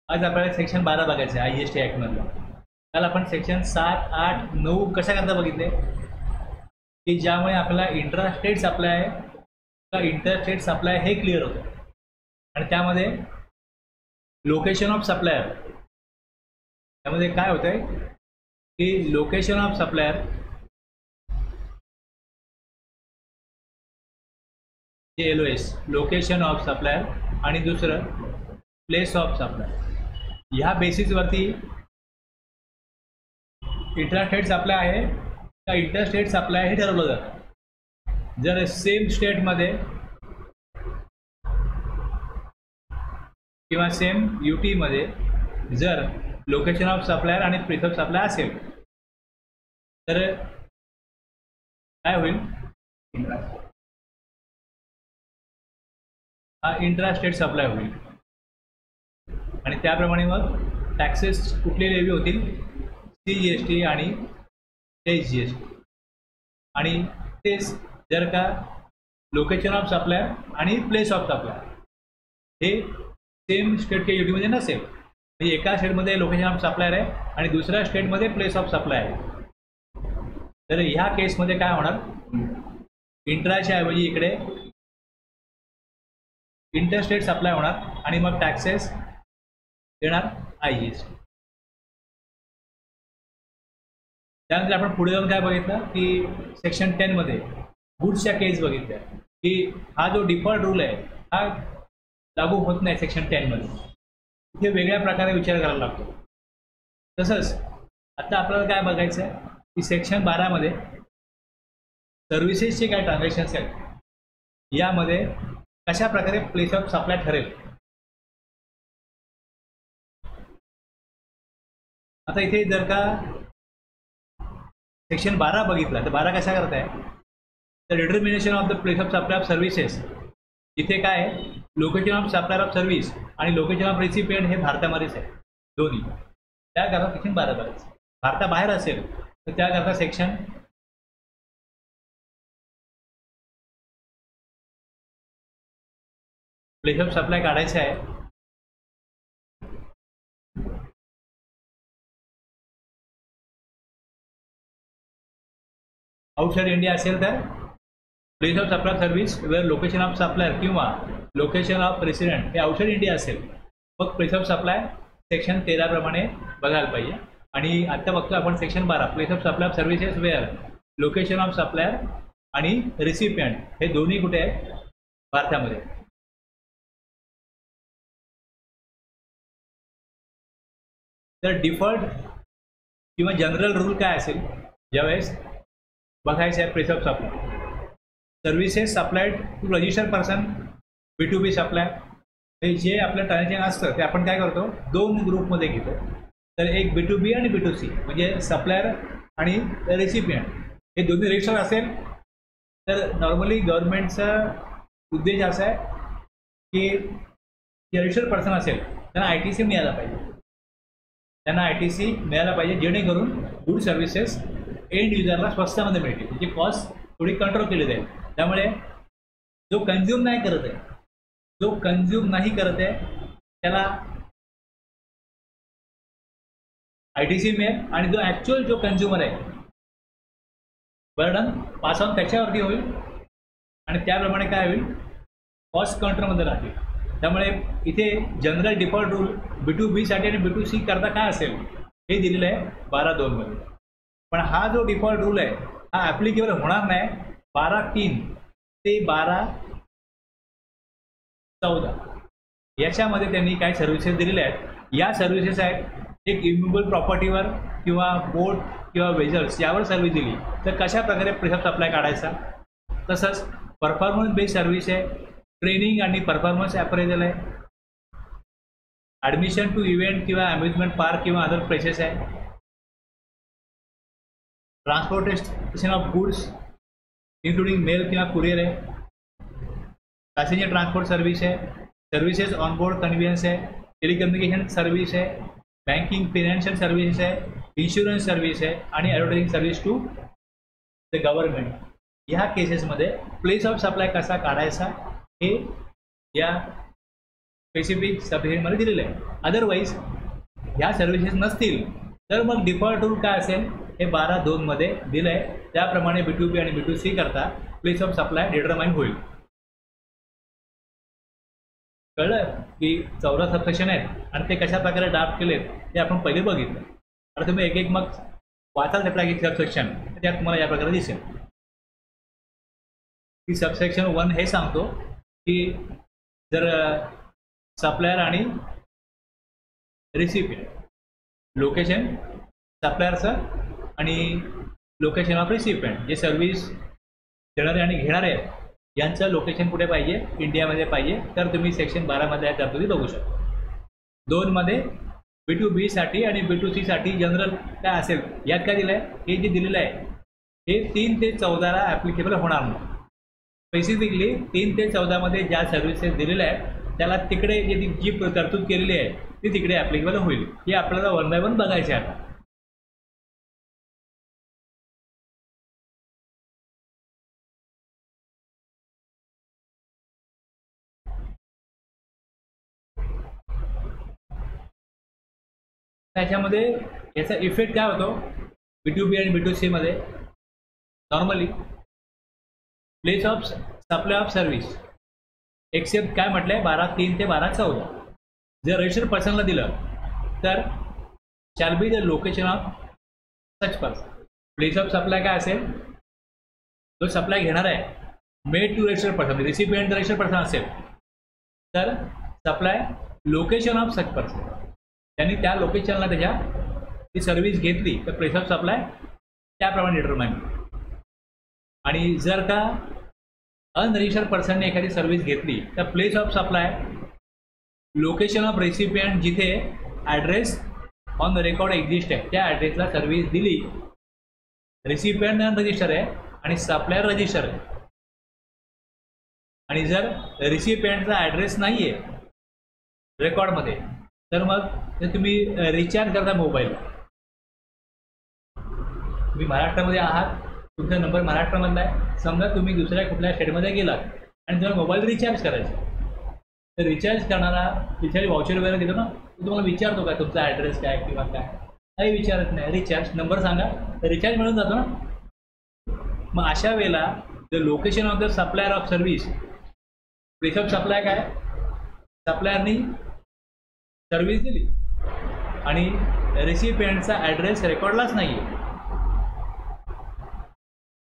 आज आपल्याला सेक्शन 12 बघायचं आहे IGST ऍक्ट मधलं. काल आपण सेक्शन 7, 8, 9 कशा करता बघितले की ज्यामुळे आपल्याला इंट्रास्टेट सप्लाय का इंटरस्टेट सप्लाय हे क्लिअर होतं. आणि त्यामध्ये लोकेशन ऑफ सप्लायर, त्यामध्ये काय होतंय की location of supplier LOS location of supplier आणि दुसरं प्लेस ऑफ सप्लाय, ह्या बेसिसवरती इंट्रास्टेट सप्लाय आहे का इंटरस्टेट सप्लाय हे ठरवलं जातं. जर सेम स्टेटमध्ये किंवा सेम UT मध्ये जर लोकेशन ऑफ सप्लायर आणि प्लेस ऑफ सप्लाय असेल तर काय होईल, हा इंट्रास्टेट सप्लाय होईल. आणि त्याप्रमाणे मग टॅक्सेस कुठले लेवी होतील, CGST आणि SGST. आणि तेच जर का लोकेशन ऑफ सप्लाय आणि प्लेस ऑफ सप्लाय हे सेम स्टेटच्या UT मध्ये नसेल, म्हणजे एका स्टेटमध्ये लोकेशन ऑफ सप्लायर आहे आणि दुसऱ्या स्टेटमध्ये प्लेस ऑफ सप्लाय आहे, तर ह्या केसमध्ये काय होणार, इंट्राच्या ऐवजी इकडे इंटरस्टेट सप्लाय होणार आणि मग टॅक्सेस देणार IGST. त्यानंतर आपण पुढे जाऊन काय बघितलं की सेक्शन 10 मध्ये गुड्सच्या केस बघितल्या की हा जो डिफॉल्ट रूल आहे हा लागू होत नाही सेक्शन 10 मध्ये. इथे वेगळ्या प्रकारे विचार करायला लागतो. तसंच आता आपल्याला काय बघायचं आहे की सेक्शन 12 मध्ये सर्व्हिसेसचे काय ट्रान्झॅक्शन्स आहेत, यामध्ये कशा प्रकारे प्लेस ऑफ सप्लाय ठरेल. आता इथे जर का सेक्शन 12 बघितला तर 12 कशा करत आहे, तर determination of the place of supply of services. इथे काय आहे, location of supplier of service आणि लोकेशन ऑफ रेसिपियंट हे भारतामध्येच आहे दोन्ही. त्याकरता सेक्शन 12 बघायचं. भारताबाहेर असेल तर त्याकरता सेक्शन प्लेस ऑफ सप्लाय काढायचं आहे. आउटसाइड इंडिया असेल तर place of supply service where location of supplier किंवा लोकेशन ऑफ रेसिडेंट हे आउटसाइड इंडिया असेल, मग प्लेस ऑफ सप्लाय सेक्शन 13 प्रमाणे बघायला पाहिजे. आणि आता बघतो आपण section 12 place of supply of services where location of supplier आणि रेसिपियंट हे दोन्ही कुठे आहे, भारतामध्ये. तर डिफॉल्ट किंवा जनरल रूल काय असेल, ज्यावेळेस बघायचं आहे place of supply services supplied to registered person B2B supply, हे जे आपलं ट्रान्झॅक्शन असतं ते आपण काय करतो, दोन ग्रुपमध्ये घेतो. तर एक B2B आणि B2C म्हणजे सप्लायर आणि रेसिपियंट हे दोन्ही रजिस्टर असेल तर नॉर्मली गव्हर्नमेंटचा उद्देश असा आहे की जे रजिस्टर्ड पर्सन असेल त्यांना ITC मिळाला पाहिजे, त्यांना ITC मिळायला पाहिजे, जेणेकरून गुड सर्व्हिसेस एंड युजरला स्वस्तामध्ये मिळतील, त्याची कॉस्ट थोडी कंट्रोल केली जाईल. त्यामुळे जो कन्झ्युम नाही करत आहे त्याला ITC मिळेल आणि जो ॲक्च्युअल जो कन्झ्युमर आहे बर्डन पास ऑन त्याच्यावरती होईल आणि त्याप्रमाणे काय होईल, कॉस्ट कंट्रोलमध्ये राहतील. त्यामुळे इथे जनरल डिफॉल्ट रूल B2B साठी आणि B2C करता काय असेल हे दिलेलं आहे 12(2) मध्ये. पण हा जो डिफॉल्ट रूल आहे हा ॲप्लिकेबल होणार नाही 12(3) ते 12(14) याच्यामध्ये त्यांनी काही सर्व्हिसेस दिलेल्या आहेत. या सर्व्हिसेस आहेत एक इम्युबल प्रॉपर्टीवर किंवा बोट किंवा वेजल्स यावर सर्व्हिस दिली तर कशा प्रकारे प्लेस ऑफ सप्लाय काढायचा. तसंच परफॉर्मन्स बेस्ड सर्व्हिस आहे, ट्रेनिंग आणि परफॉर्मन्स अप्रेझल आहे, ॲडमिशन टू इव्हेंट किंवा अम्युजमेंट पार्क किंवा अदर प्लेसेस आहे, transportation of goods including mail किंवा कुरिअर आहे, पॅसेंजर ट्रान्सपोर्ट सर्व्हिस आहे, सर्व्हिसेस ऑनबोर्ड कन्व्हियन्स आहे, टेलिकम्युनिकेशन सर्व्हिस आहे, बँकिंग फायनान्शियल सर्व्हिसेस आहे, इन्शुरन्स सर्व्हिस आहे आणि advertising service to the government. ह्या केसेसमध्ये प्लेस ऑफ सप्लाय कसा काढायचा हे या स्पेसिफिक सबसेक्शनमध्ये दिलेलं आहे. अदरवाईज ह्या सर्व्हिसेस नसतील तर मग डिफॉल्ट रूल काय असेल हे 12(2) मध्ये दिलं आहे. त्याप्रमाणे B2B आणि B2C करता प्लेस ऑफ सप्लाय डिटरमाइन होईल. कळलं की 14 सबसेक्शन आहेत आणि ते कशा प्रकारे ड्राफ्ट केलेत ते आपण पहिले बघितलं. आता तुम्ही एक एक मग वाचाल ते प्रकारे सबसेक्शन, त्यात तुम्हाला या प्रकारे दिसेल की सबसेक्शन 1 हे सांगतो की जर सप्लायर आणि रिसिपियंट लोकेशन सप्लायरचं आणि लोकेशन ऑफ रिसिपियंट जे सर्व्हिस देणारे आणि घेणारे आहेत यांचं लोकेशन कुठे पाहिजे, इंडियामध्ये पाहिजे, तर तुम्ही सेक्शन 12 मध्ये या तरतुदी बघू शकता. 2 मध्ये B2B साठी आणि B2C साठी जनरल काय असेल यात काय दिलं आहे, हे जे दिलेलं आहे हे 3 ते 14 ॲप्लिकेबल होणार नाही. स्पेसिफिकली 3 ते 14 मध्ये ज्या सर्व्हिसेस दिलेल्या आहेत त्याला तिकडे जी तरतूद केलेली आहे ती तिकडे ॲप्लिकेबल होईल. हे आपल्याला 1 बाय 1 बघायचे आहे. आता त्याच्यामध्ये याचा इफेक्ट काय होतो B2B आणि B2C मध्ये. Normally place of supply of service except काय म्हटलंय 12(3) ते 12(14). जर रजिस्टर्ड पर्सनला दिलं तर shall be the location of such person. Place of supply काय असेल, जो सप्लाय घेणार आहे made to registered person, recipient registered person असेल तर supply location of such person, त्यांनी त्या लोकेशनला त्याच्या ती सर्व्हिस घेतली तर प्लेस ऑफ सप्लाय त्याप्रमाणे डिटरमाइन. आणि जर का अनरजिस्टर्ड पर्सनने एखादी सर्व्हिस घेतली तर place of supply location of recipient जिथे ॲड्रेस ऑन रेकॉर्ड एक्झिस्ट आहे त्या ॲड्रेसला सर्व्हिस दिली. रेसिपियंट अनरजिस्टर आहे आणि सप्लायर रजिस्टर आहे. आणि जर रेसिपियंटचा ॲड्रेस नाही आहे रेकॉर्डमध्ये तर मग तुम्ही रिचार्ज करता मोबाईल, तुम्ही महाराष्ट्रामध्ये आहात, तुमचा नंबर महाराष्ट्रामधला आहे, समजा तुम्ही दुसऱ्या कुठल्या स्टेटमध्ये गेलात आणि तुम्हाला मोबाईल रिचार्ज करायचा तर रिचार्ज करणारा रिचार्ज वाउचर वगैरे देतो ना, तो तुम्हाला विचारतो का तुमचा ॲड्रेस काय किंवा काय, काही विचारत नाही. रिचार्ज नंबर सांगा तर रिचार्ज मिळून जातो ना. मग अशा वेळेला the location of the supplier of service, place of supply काय, सप्लायरनी सर्व्हिस दिली आणि रेसिपियंटचा ॲड्रेस रेकॉर्डलाच नाही आहे.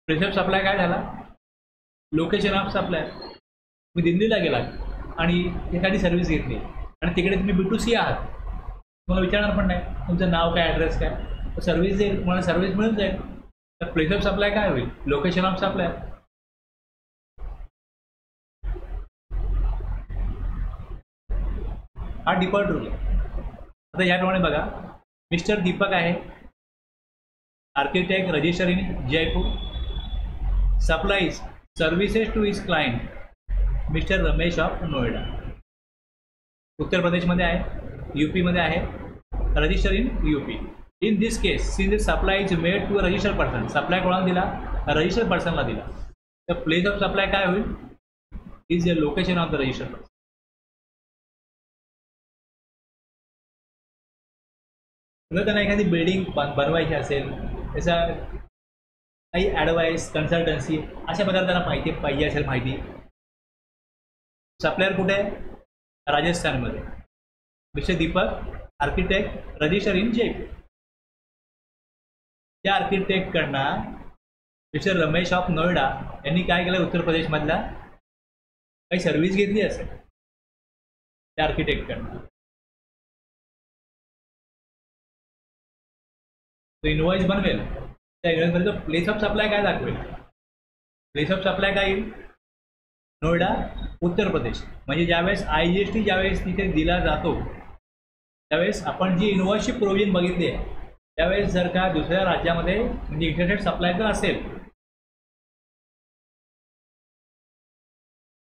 प्लेस ऑफ सप्लाय काय झाला, लोकेशन ऑफ सप्लाय. तुम्ही दिल्लीला गेलात आणि एखादी सर्व्हिस घेतली आणि तिकडे तुम्ही B2C आहात, तुम्हाला विचारणार पण नाही तुमचं नाव काय, ॲड्रेस काय, तर सर्व्हिस देईल, तुम्हाला सर्व्हिस मिळून जाईल. तर प्लेस ऑफ सप्लाय काय होईल, लोकेशन ऑफ सप्लाय. हा डिफॉल्ट रूल आहे. आता याप्रमाणे बघा, मिस्टर दीपक आहे, architect, register in Jaipur, supplies services to his client mister Ramesh of Noida. उत्तर प्रदेशमध्ये आहे, UP मध्ये आहे, register in UP. In this case since the supply is made to a registered person, supply कोणाला दिला, रजिस्टर्ड पर्सनला दिला, तर प्लेस ऑफ सप्लाय काय होईल, is the location of the registered person. जर त्यांना एखादी बिल्डिंग बनवायची असेल, त्याचा काही ॲडवाईस, कन्सल्टन्सी अशा प्रकारे त्यांना माहिती पाहिजे असेल, माहिती. सप्लायर कुठे आहे, राजस्थानमध्ये. Mister Deepak architect, register in Jaipur. त्या आर्किटेक्टकडनं मिस्टर रमेश ऑफ नोएडा यांनी काय केलं, उत्तर प्रदेशमधला काही सर्व्हिस घेतली असेल त्या आर्किटेक्टकडनं. तो इनवॉइस बनवेल, त्या इनवॉइसमध्ये प्लेस ऑफ सप्लाय काय दाखवेल, प्लेस ऑफ सप्लाय काय येईल, नोएडा, उत्तर प्रदेश. म्हणजे ज्यावेळेस IGST ज्यावेळेस तिथे दिला जातो त्यावेळेस आपण जी इनवॉइसची प्रोव्हिजन बघितली आहे त्यावेळेस जर का दुसऱ्या राज्यामध्ये म्हणजे इंटरनेट सप्लाय जर असेल,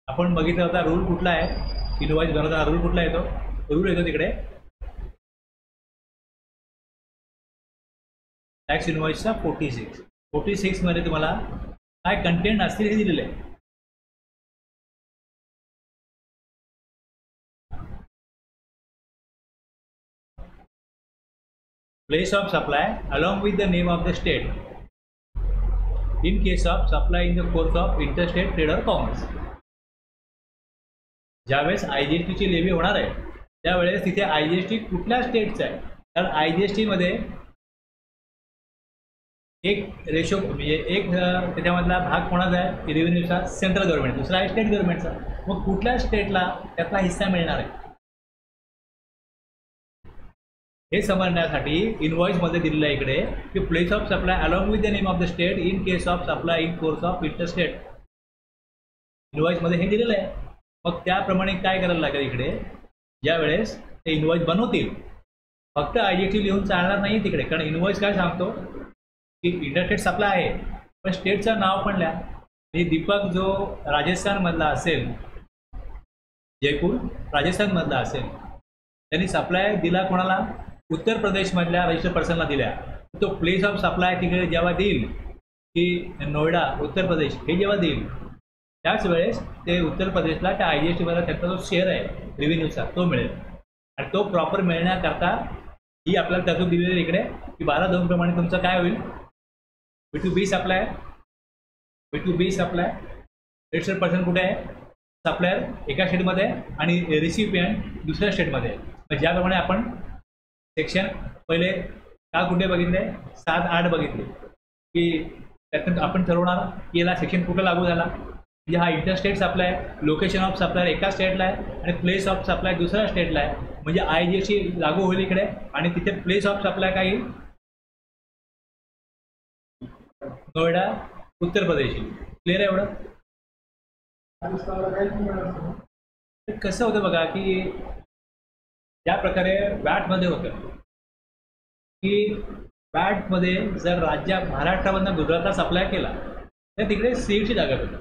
आपण बघितला होता रूल कुठला आहे, इनवॉइस बनवताना रूल कुठला येतो, रूल येतो तिकडे टॅक्स इनवॉइसचा 46 मध्ये तुम्हाला काय कंटेंट असतील हे दिलेलं आहे. Place of supply along with the name of the state in case of supply in the course of interstate trade और कॉमर्स. ज्यावेळेस IGSTची लेवी होणार आहे त्यावेळेस तिथे IGST कुठल्या स्टेटचा आहे, कारण IGST मध्ये एक रेशो म्हणजे एक त्याच्यामधला भाग कोणाचा आहे रेव्हेन्यूचा, सेंट्रल गव्हर्नमेंट, दुसरा आहे स्टेट गव्हर्नमेंटचा. मग कुठल्या स्टेटला त्यातला हिस्सा मिळणार आहे हे समजण्यासाठी इनवॉइसमध्ये दिलेलं आहे इकडे की place of supply along with the name of the state in case of supply in course of interstate. इनवॉइसमध्ये हे दिलेलं आहे. मग त्याप्रमाणे काय करायला लागेल इकडे, ज्या वेळेस ते इनवॉइस बनवतील फक्त IGST लिहून चालणार नाही तिकडे, कारण इनवॉइस काय सांगतो की इंटरस्टेट सप्लाय आहे पण स्टेटचं नाव पण लिहा. म्हणजे दीपक जो राजस्थानमधला असेल, जयपूर राजस्थानमधला असेल, त्यांनी सप्लाय दिला कोणाला, उत्तर प्रदेशमधल्या रजिस्टर पर्सनला दिल्या. तो प्लेस ऑफ सप्लाय तिकडे जेव्हा देईल की नोएडा उत्तर प्रदेश हे जेव्हा देईल त्याच वेळेस ते उत्तर प्रदेशला त्या IGSTमध्ये त्याचा जो शेअर आहे रेव्हेन्यूचा तो मिळेल. आणि तो प्रॉपर मिळण्याकरता ही आपल्याला तरतूद दिलेली इकडे की 12(2) प्रमाणे तुमचं काय होईल, B2B supply, B2B supply register person कुठे आहे, सप्लायर एका स्टेटमध्ये आणि रिसिपियंट दुसऱ्या स्टेटमध्ये. ज्याप्रमाणे आपण सेक्शन पहिले का कुठे बघितले 7-8 बघितले की त्यातून आपण ठरवणार की याला सेक्शन कुठं लागू झाला. म्हणजे हा interstate supply, location of supply एका स्टेटला आहे आणि प्लेस ऑफ सप्लाय दुसऱ्या स्टेटला आहे. म्हणजे IGST लागू होईल इकडे आणि तिथे प्लेस ऑफ सप्लाय काय येईल, नोएडा उत्तर प्रदेश. क्लिअर आहे एवढं. कसं होतं बघा की ज्या प्रकारे वॅटमध्ये होतं की वॅटमध्ये जर महाराष्ट्रामधनं गुजरातला सप्लाय केला तर तिकडे सीटची जागा होती,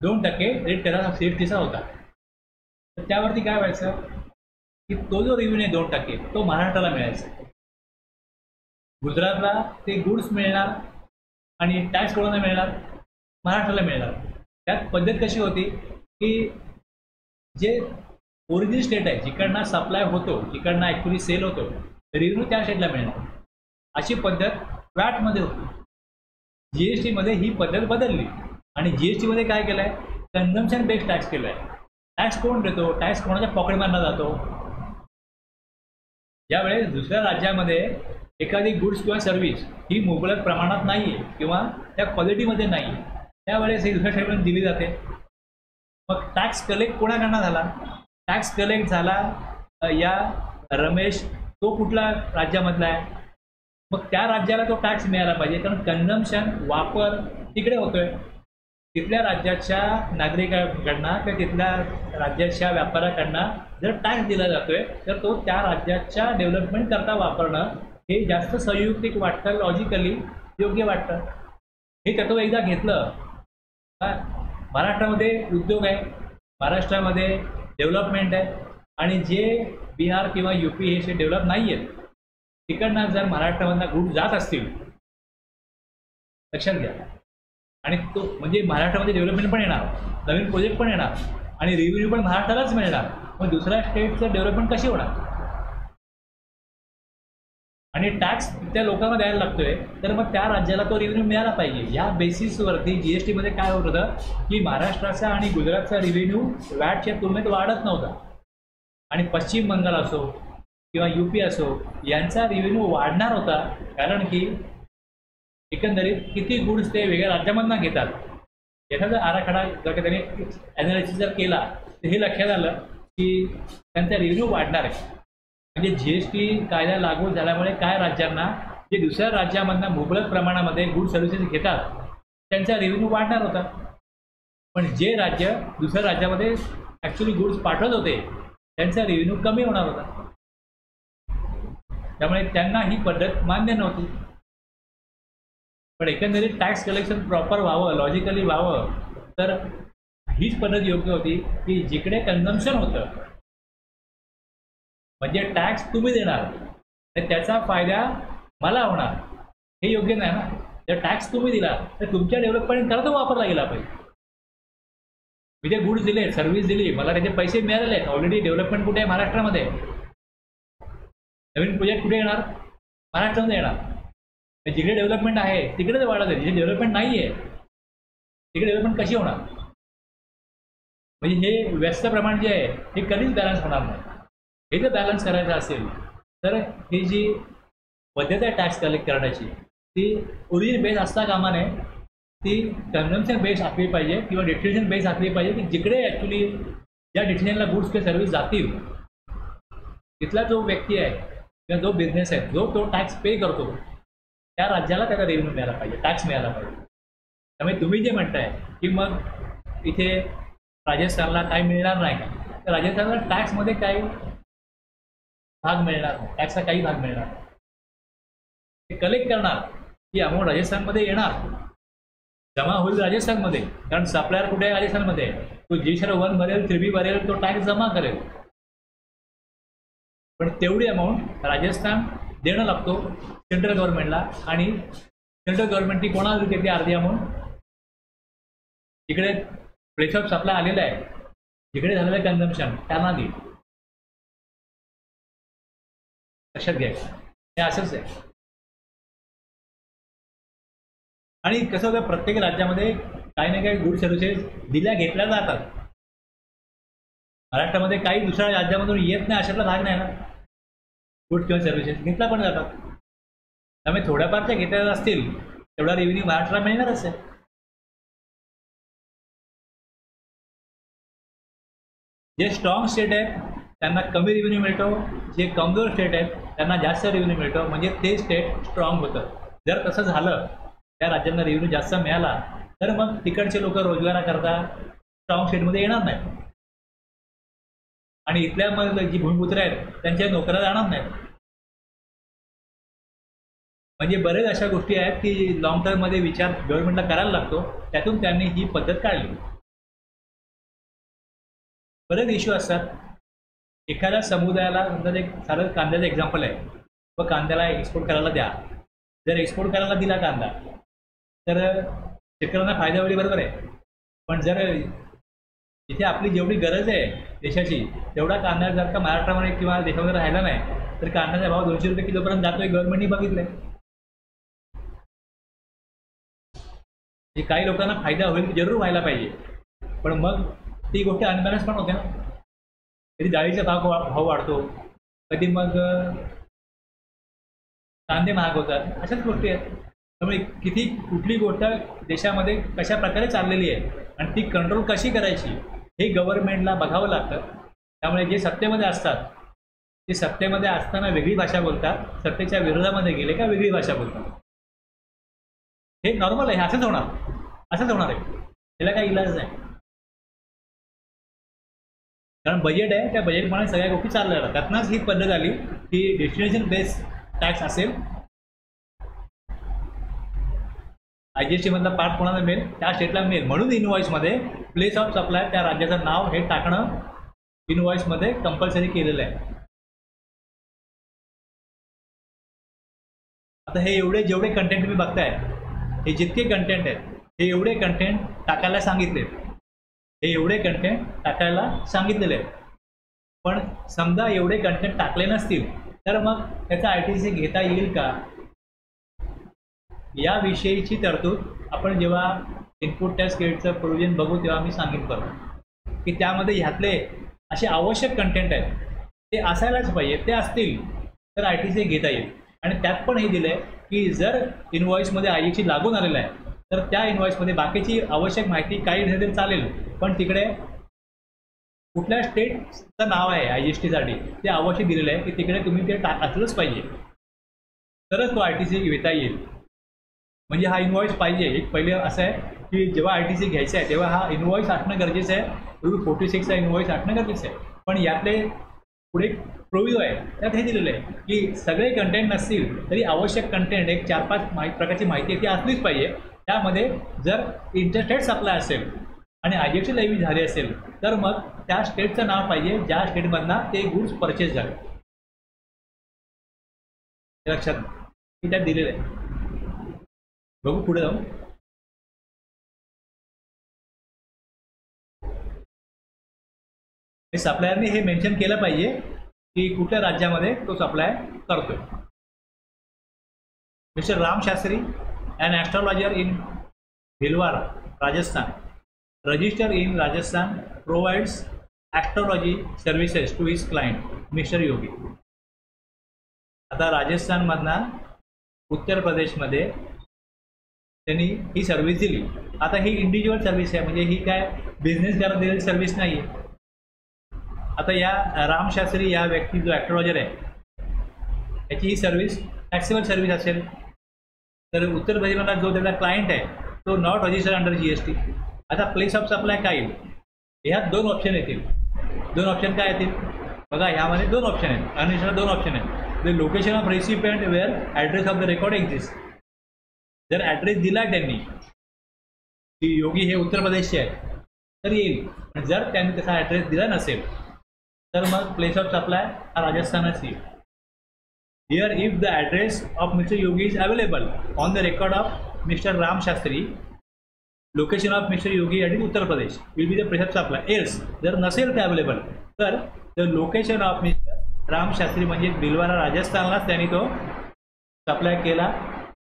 2% रेट त्याला सीटचा होता. तर त्यावरती काय व्हायचं की तो जो रेव्हेन्यू आहे 2% तो महाराष्ट्राला मिळायचा, गुजरातला ते गुड्स मिळणार आणि टॅक्स कोणाला मिळणार, महाराष्ट्राला मिळणार. त्यात पद्धत कशी होती की जे ओरिजिनल स्टेट आहे जिकडनं सप्लाय होतो, जिकडनं ॲक्च्युली सेल होतो, रेव्हेन्यू त्या स्टेटला मिळणार. अशी पद्धत वॅटमध्ये होती. GSTमध्ये ही पद्धत बदलली आणि GSTमध्ये काय केलं आहे, कन्झम्पशन बेस्ड टॅक्स केलं आहे. टॅक्स कोण देतो, टॅक्स कोणाच्या पॉकेटमधनं जातो. ज्यावेळेस दुसऱ्या राज्यामध्ये एखादी गुड्स किंवा सर्व्हिस ही मुबलक प्रमाणात नाही आहे किंवा त्या क्वालिटीमध्ये नाही आहे त्यावेळेस ही दुसऱ्या स्टेटमध्ये दिली जाते. मग टॅक्स कलेक्ट कोणाकडनं झाला, टॅक्स कलेक्ट झाला या रमेश, तो कुठला राज्यामधला आहे, मग त्या राज्याला तो टॅक्स मिळाला पाहिजे. कारण कन्झम्पशन वापर तिकडे होतोय, तिथल्या राज्याच्या नागरिकांकडनं किंवा तिथल्या राज्याच्या व्यापाऱ्याकडनं जर टॅक्स दिला जातोय तर तो त्या राज्याच्या डेव्हलपमेंट करता वापरणं हे जास्त संयुक्तिक वाटतं, लॉजिकली योग्य वाटतं. हे तत्व एकदा घेतलं, महाराष्ट्रामध्ये उद्योग आहे, महाराष्ट्रामध्ये डेव्हलपमेंट आहे आणि जे बिहार किंवा UP हे डेव्हलप नाही आहेत तिकडनं जर महाराष्ट्रामधनं गुड जात असतील, लक्षात घ्या, आणि तो म्हणजे महाराष्ट्रामध्ये डेव्हलपमेंट पण येणार, नवीन प्रोजेक्ट पण येणार आणि रेव्हेन्यू पण महाराष्ट्रालाच मिळणार. मग दुसऱ्या स्टेटचं डेव्हलपमेंट कशी होणार आणि टॅक्स त्या लोकांना द्यायला लागतोय तर मग त्या राज्याला तो रेव्हेन्यू मिळाला पाहिजे. या बेसिसवरती GSTमध्ये काय होत होतं की महाराष्ट्राचा आणि गुजरातचा रेव्हेन्यू वॅटच्या तुलनेत वाढत नव्हता आणि पश्चिम बंगाल असो किंवा UP असो यांचा रेव्हेन्यू वाढणार होता, कारण की एकंदरीत किती गुड्स ते वेगळ्या राज्यामधनं घेतात. याचा जर आराखडा जर का त्यांनी ॲनालिसिस जर केला तर हे लक्षात आलं की त्यांचा रेव्हेन्यू वाढणार आहे. म्हणजे GST कायदा लागू झाल्यामुळे काय राज्यांना जे दुसऱ्या राज्यामधनं मुबलक प्रमाणामध्ये गुड सर्व्हिसेस घेतात त्यांचा रेव्हेन्यू वाढणार होता, पण जे राज्य दुसऱ्या राज्यामध्ये ॲक्च्युली गुड्स पाठवत होते त्यांचा रेव्हेन्यू कमी होणार होता. त्यामुळे त्यांना ही पद्धत मान्य नव्हती. पण एकंदरीत टॅक्स कलेक्शन प्रॉपर व्हावं, लॉजिकली व्हावं तर हीच पद्धत योग्य होती की जिकडे कन्झम्पशन होतं म्हणजे टॅक्स तुम्ही देणार तर त्याचा फायदा मला होणार, हे योग्य नाही ना. जर टॅक्स तुम्ही दिला तर तुमच्या डेव्हलपमेंट करता वापरला गेला पाहिजे. मी ते गुड्स दिले, सर्व्हिस दिली, मला त्याचे पैसे मिळालेले आहेत, ऑलरेडी डेव्हलपमेंट कुठे आहे, महाराष्ट्रामध्ये. नवीन प्रोजेक्ट कुठे येणार, महाराष्ट्रामध्ये येणार. जिकडे डेव्हलपमेंट आहे तिकडेच वाढत आहे, जिथे डेव्हलपमेंट नाही आहे तिकडे डेव्हलपमेंट कशी होणार? म्हणजे हे व्यस्त प्रमाण जे आहे हे कधीच बॅलन्स होणार नाही. हे जर बॅलन्स करायचं असेल तर ही जी पद्धत आहे टॅक्स कलेक्ट करण्याची ती ओरिजिन बेस असता कामा नये, ती कन्झम्पशन बेस असली पाहिजे किंवा डेस्टिनेशन बेस असली पाहिजे, की जिकडे ॲक्च्युली ज्या डेस्टिनेशनला गुड्स किंवा सर्व्हिस जातील तिथला जो व्यक्ती आहे किंवा जो बिझनेस आहे जो तो टॅक्स पे करतो त्या राज्याला त्याचा रेव्हेन्यू मिळाला पाहिजे, टॅक्स मिळाला पाहिजे. त्यामुळे तुम्ही जे म्हणताय की मग इथे राजस्थानला काही मिळणार नाही का, तर राजस्थानला टॅक्समध्ये काही भाग मिळणार नाही, टॅक्सचा काही भाग मिळणार नाही. ते कलेक्ट करणार की अमाऊंट राजस्थानमध्ये येणार, जमा होईल राजस्थानमध्ये, कारण सप्लायर कुठे आहे राजस्थानमध्ये, तो G/1 भरेल, 3B भरेल, तो टॅक्स जमा करेल. पण तेवढी अमाऊंट राजस्थान देणं लागतो सेंट्रल गव्हर्नमेंटला, आणि सेंट्रल गव्हर्नमेंट ती कोणाला देते ती अर्धी अमाऊंट जिकडे प्लेस ऑफ सप्लाय आलेला आहे, जिकडे झालेलं आहे कन्झम्पशन त्यांना देईल. लक्षात घ्यायचं हे असंच आहे. आणि कसं होतं प्रत्येक राज्यामध्ये काही ना काही गुड सर्व्हिसेस दिल्या घेतल्या जातात. महाराष्ट्रामध्ये काही दुसऱ्या राज्यामधून येत नाही अशातला भाग नाही ना, गुड किंवा सर्व्हिसेस घेतला पण जातात. त्यामुळे थोड्याफारच्या घेतल्या असतील तेवढा रेव्हेन्यू महाराष्ट्राला मिळणारच आहे. जे स्ट्रॉंग स्टेट आहेत त्यांना कमी रेव्हेन्यू मिळतो, जे कमजोर स्टेट आहेत त्यांना जास्त रेव्हेन्यू मिळतो, म्हणजे ते स्टेट स्ट्रॉंग होतं. जर तसं झालं, त्या राज्यांना रेव्हेन्यू जास्त मिळाला, तर मग तिकडचे लोक रोजगाराकरता स्ट्रॉंग स्टेटमध्ये येणार नाहीत, आणि इथल्या मग जी भूमिपुत्र आहेत त्यांच्या नोकऱ्या जाणार नाहीत. म्हणजे बरेच अशा गोष्टी आहेत की लॉंग टर्ममध्ये विचार गव्हर्नमेंटला करायला लागतो, त्यातून त्यांनी ही पद्धत काढली. बरेच इश्यू असतात. एखाद्या समुदायाला समजा एक साधं कांद्याचं एक्झाम्पल आहे, व कांद्याला एक्सपोर्ट करायला द्या. जर एक्सपोर्ट करायला दिला कांदा तर शेतकऱ्यांना फायदा होईल, बरोबर आहे. पण जर इथे आपली जेवढी गरज आहे देशाची तेवढा कांदा जर का महाराष्ट्रामध्ये किंवा देशामध्ये राहिला नाही तर कांद्याचा भाव 200 रुपये किलोपर्यंत जातोय, गव्हर्नमेंटनी बघितलंय. काही लोकांना फायदा होईल, जरूर व्हायला पाहिजे, पण मग ती गोष्ट अनबॅलन्स पण होते ना. कधी डाळीचा भाव वाढतो, कधी मग कांदे महाग होतात, अशाच गोष्टी आहेत. त्यामुळे कुठली गोष्ट देशामध्ये कशा प्रकारे चाललेली आहे आणि ती कंट्रोल कशी करायची हे गव्हर्नमेंटला बघावं लागतं. त्यामुळे जे सत्तेमध्ये असतात ते सत्तेमध्ये असताना वेगळी भाषा बोलतात, सत्तेच्या विरोधामध्ये गेले का वेगळी भाषा बोलतात. हे नॉर्मल आहे, असंच होणार आहे, त्याला काही इलाज नाही. कारण बजेट आहे, त्या बजेटप्रमाणे सगळ्या गोष्टी चालल्या जातात. त्यातनंच ही पद्धत आली की डेस्टिनेशन बेस टॅक्स असेल, IGST मधला पार्ट कोणाला मिळेल त्या स्टेटला मिळेल, म्हणून इनवॉइसमध्ये प्लेस ऑफ सप्लाय त्या राज्याचं नाव हे टाकणं इनवॉइसमध्ये कंपल्सरी केलेलं आहे. आता हे जेवढे कंटेंट तुम्ही बघताय, हे जितके कंटेंट आहेत हे एवढे कंटेंट टाकायला सांगितले, हे एवढे कंटेंट टाकायला सांगितलेले आहेत. पण समजा एवढे कंटेंट टाकले नसतील तर मग त्याचा ITC घेता येईल का, याविषयीची तरतूद आपण जेव्हा इनपुट टॅक्स क्रेडिटचं प्रोव्हिजन बघू तेव्हा मी सांगेन परत की त्यामध्ये ह्यातले असे आवश्यक कंटेंट आहेत ते असायलाच पाहिजे, ते असतील तर ITC घेता येईल. आणि त्यात पण हे दिलं आहे की जर इनवॉइसमध्ये IGST लागून आलेला आहे तर त्या इनवॉइसमध्ये बाकीची आवश्यक माहिती काही दिली चालेल, पण तिकडे कुठल्या स्टेटचं नाव आहे IGSTसाठी ते आवश्यक दिलेलं आहे की तिकडे तुम्ही ते असलंच पाहिजे, तरच तो ITC घेता येईल. म्हणजे हा इनवॉइस पाहिजे. एक पहिले असं आहे की जेव्हा ITC घ्यायचं आहे तेव्हा हा इनवॉइस असणं गरजेचं आहे, Rule 46चा इनवॉइस असणं गरजेचं आहे. पण यातले पुढे प्रोव्हिजन आहे त्यात हे दिलेलं आहे की सगळे कंटेंट नसतील तरी आवश्यक कंटेंट एक 4-5 प्रकारची माहिती ती असलीच पाहिजे. त्यामध्ये जर इंटरस्टेट सप्लाय असेल आणि IGST लेवी झाली असेल तर मग त्या स्टेटचं नाव पाहिजे ज्या स्टेटमधनं ते गुड्स परचेस झाले. लक्षात की त्यात दिलेलं आहे. बघू पुढे जाऊ. सप्लायरने हे मेन्शन केलं पाहिजे की कुठल्या राज्यामध्ये तो सप्लाय करतोय. Mr. Ram Shastri, an astrologer in Bhilwara, Rajasthan, registered in Rajasthan, provides astrology services to his client, Mr. Yogi. आता राजस्थानमधना उत्तर प्रदेशमध्ये त्यांनी ही सर्व्हिस दिली. आता ही इंडिव्हिज्युअल सर्व्हिस आहे, म्हणजे ही काय बिझनेस करत दिलेली सर्व्हिस नाही आहे. आता या राम शास्त्री या व्यक्ती जो ॲस्ट्रॉलॉजर आहे याची ही सर्व्हिस टॅक्सेबल सर्व्हिस असेल तर उत्तर प्रदेशमधला जो त्याचा क्लायंट आहे तो नॉट रजिस्टर्ड अंडर GST. आता प्लेस ऑफ सप्लाय काय येईल? ह्यात दोन ऑप्शन येतील. दोन ऑप्शन काय येतील बघा, ह्यामध्ये दोन ऑप्शन आहेत. अनरजिस्टर्ड दोन ऑप्शन आहेत. The location of recipient where address of the record exist. जर ॲड्रेस दिला त्यांनी की योगी हे उत्तर प्रदेशचे आहे तर येईल. पण जर त्यांनी तसा ॲड्रेस दिला नसेल तर मग प्लेस ऑफ सप्लाय हा राजस्थानच येईल. Here if the address of mister Yogi is available on the record of mister Ram Shastri, location of mister Yogi at Uttar Pradesh will be the place of supply. Else जर नसेल ते अवेलेबल तर the location of mister Ram Shastri म्हणजे भिलवारा राजस्थानलाच त्यांनी तो सप्लाय केला.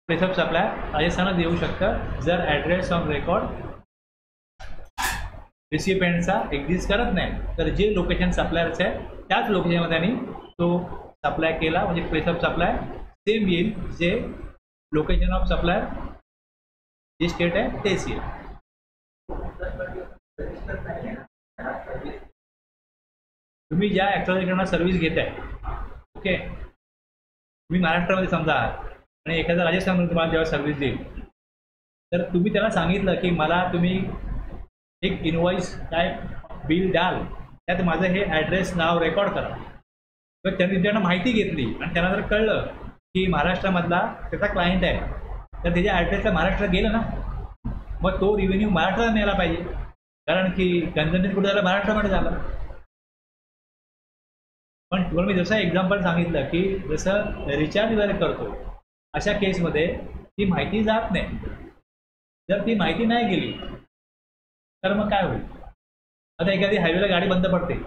प्लेस ऑफ सप्लाय राजस्थानात येऊ शकतं जर ॲड्रेस ऑन रेकॉर्ड रिसिपियंटचा एक्झिस्ट करत नाही तर जे लोकेशन सप्लायरचं आहे त्याच लोकेशनमध्ये त्यांनी तो सप्लाय केला, म्हणजे प्लेस ऑफ सप्लाय सेम येईल. जे लोकेशन ऑफ सप्लाय जे स्टेट आहे तेच येईल. तुम्ही ज्या ॲस्ट्रॉलॉजरकडून सर्व्हिस घेताय, ओके, तुम्ही महाराष्ट्रामध्ये समजा आहात आणि एखादा राजस्थानमध्ये तुम्हाला जेव्हा सर्व्हिस देईल तर तुम्ही त्याला सांगितलं की मला तुम्ही एक इनवॉइस काय बिल द्याल, त्यात माझं हे ॲड्रेस नाव रेकॉर्ड करा. तर त्यांनी त्यांना माहिती घेतली आणि त्यांना जर कळलं की महाराष्ट्रामधला त्याचा क्लायंट आहे तर त्याच्या ॲड्रेसला महाराष्ट्रात गेलं ना, मग तो रिव्हेन्यू महाराष्ट्राला मिळाला पाहिजे, कारण की कंझम्पशन कुठे झालं महाराष्ट्रामध्ये झालं. पण तुम्हाला मी जसं एक्झाम्पल सांगितलं की जसं रिचार्ज वगैरे करतो अशा केसमध्ये ती माहिती जात नाही. जर ती माहिती नाही गेली तर मग काय होईल? आता एखादी हायवेला गाडी बंद पडते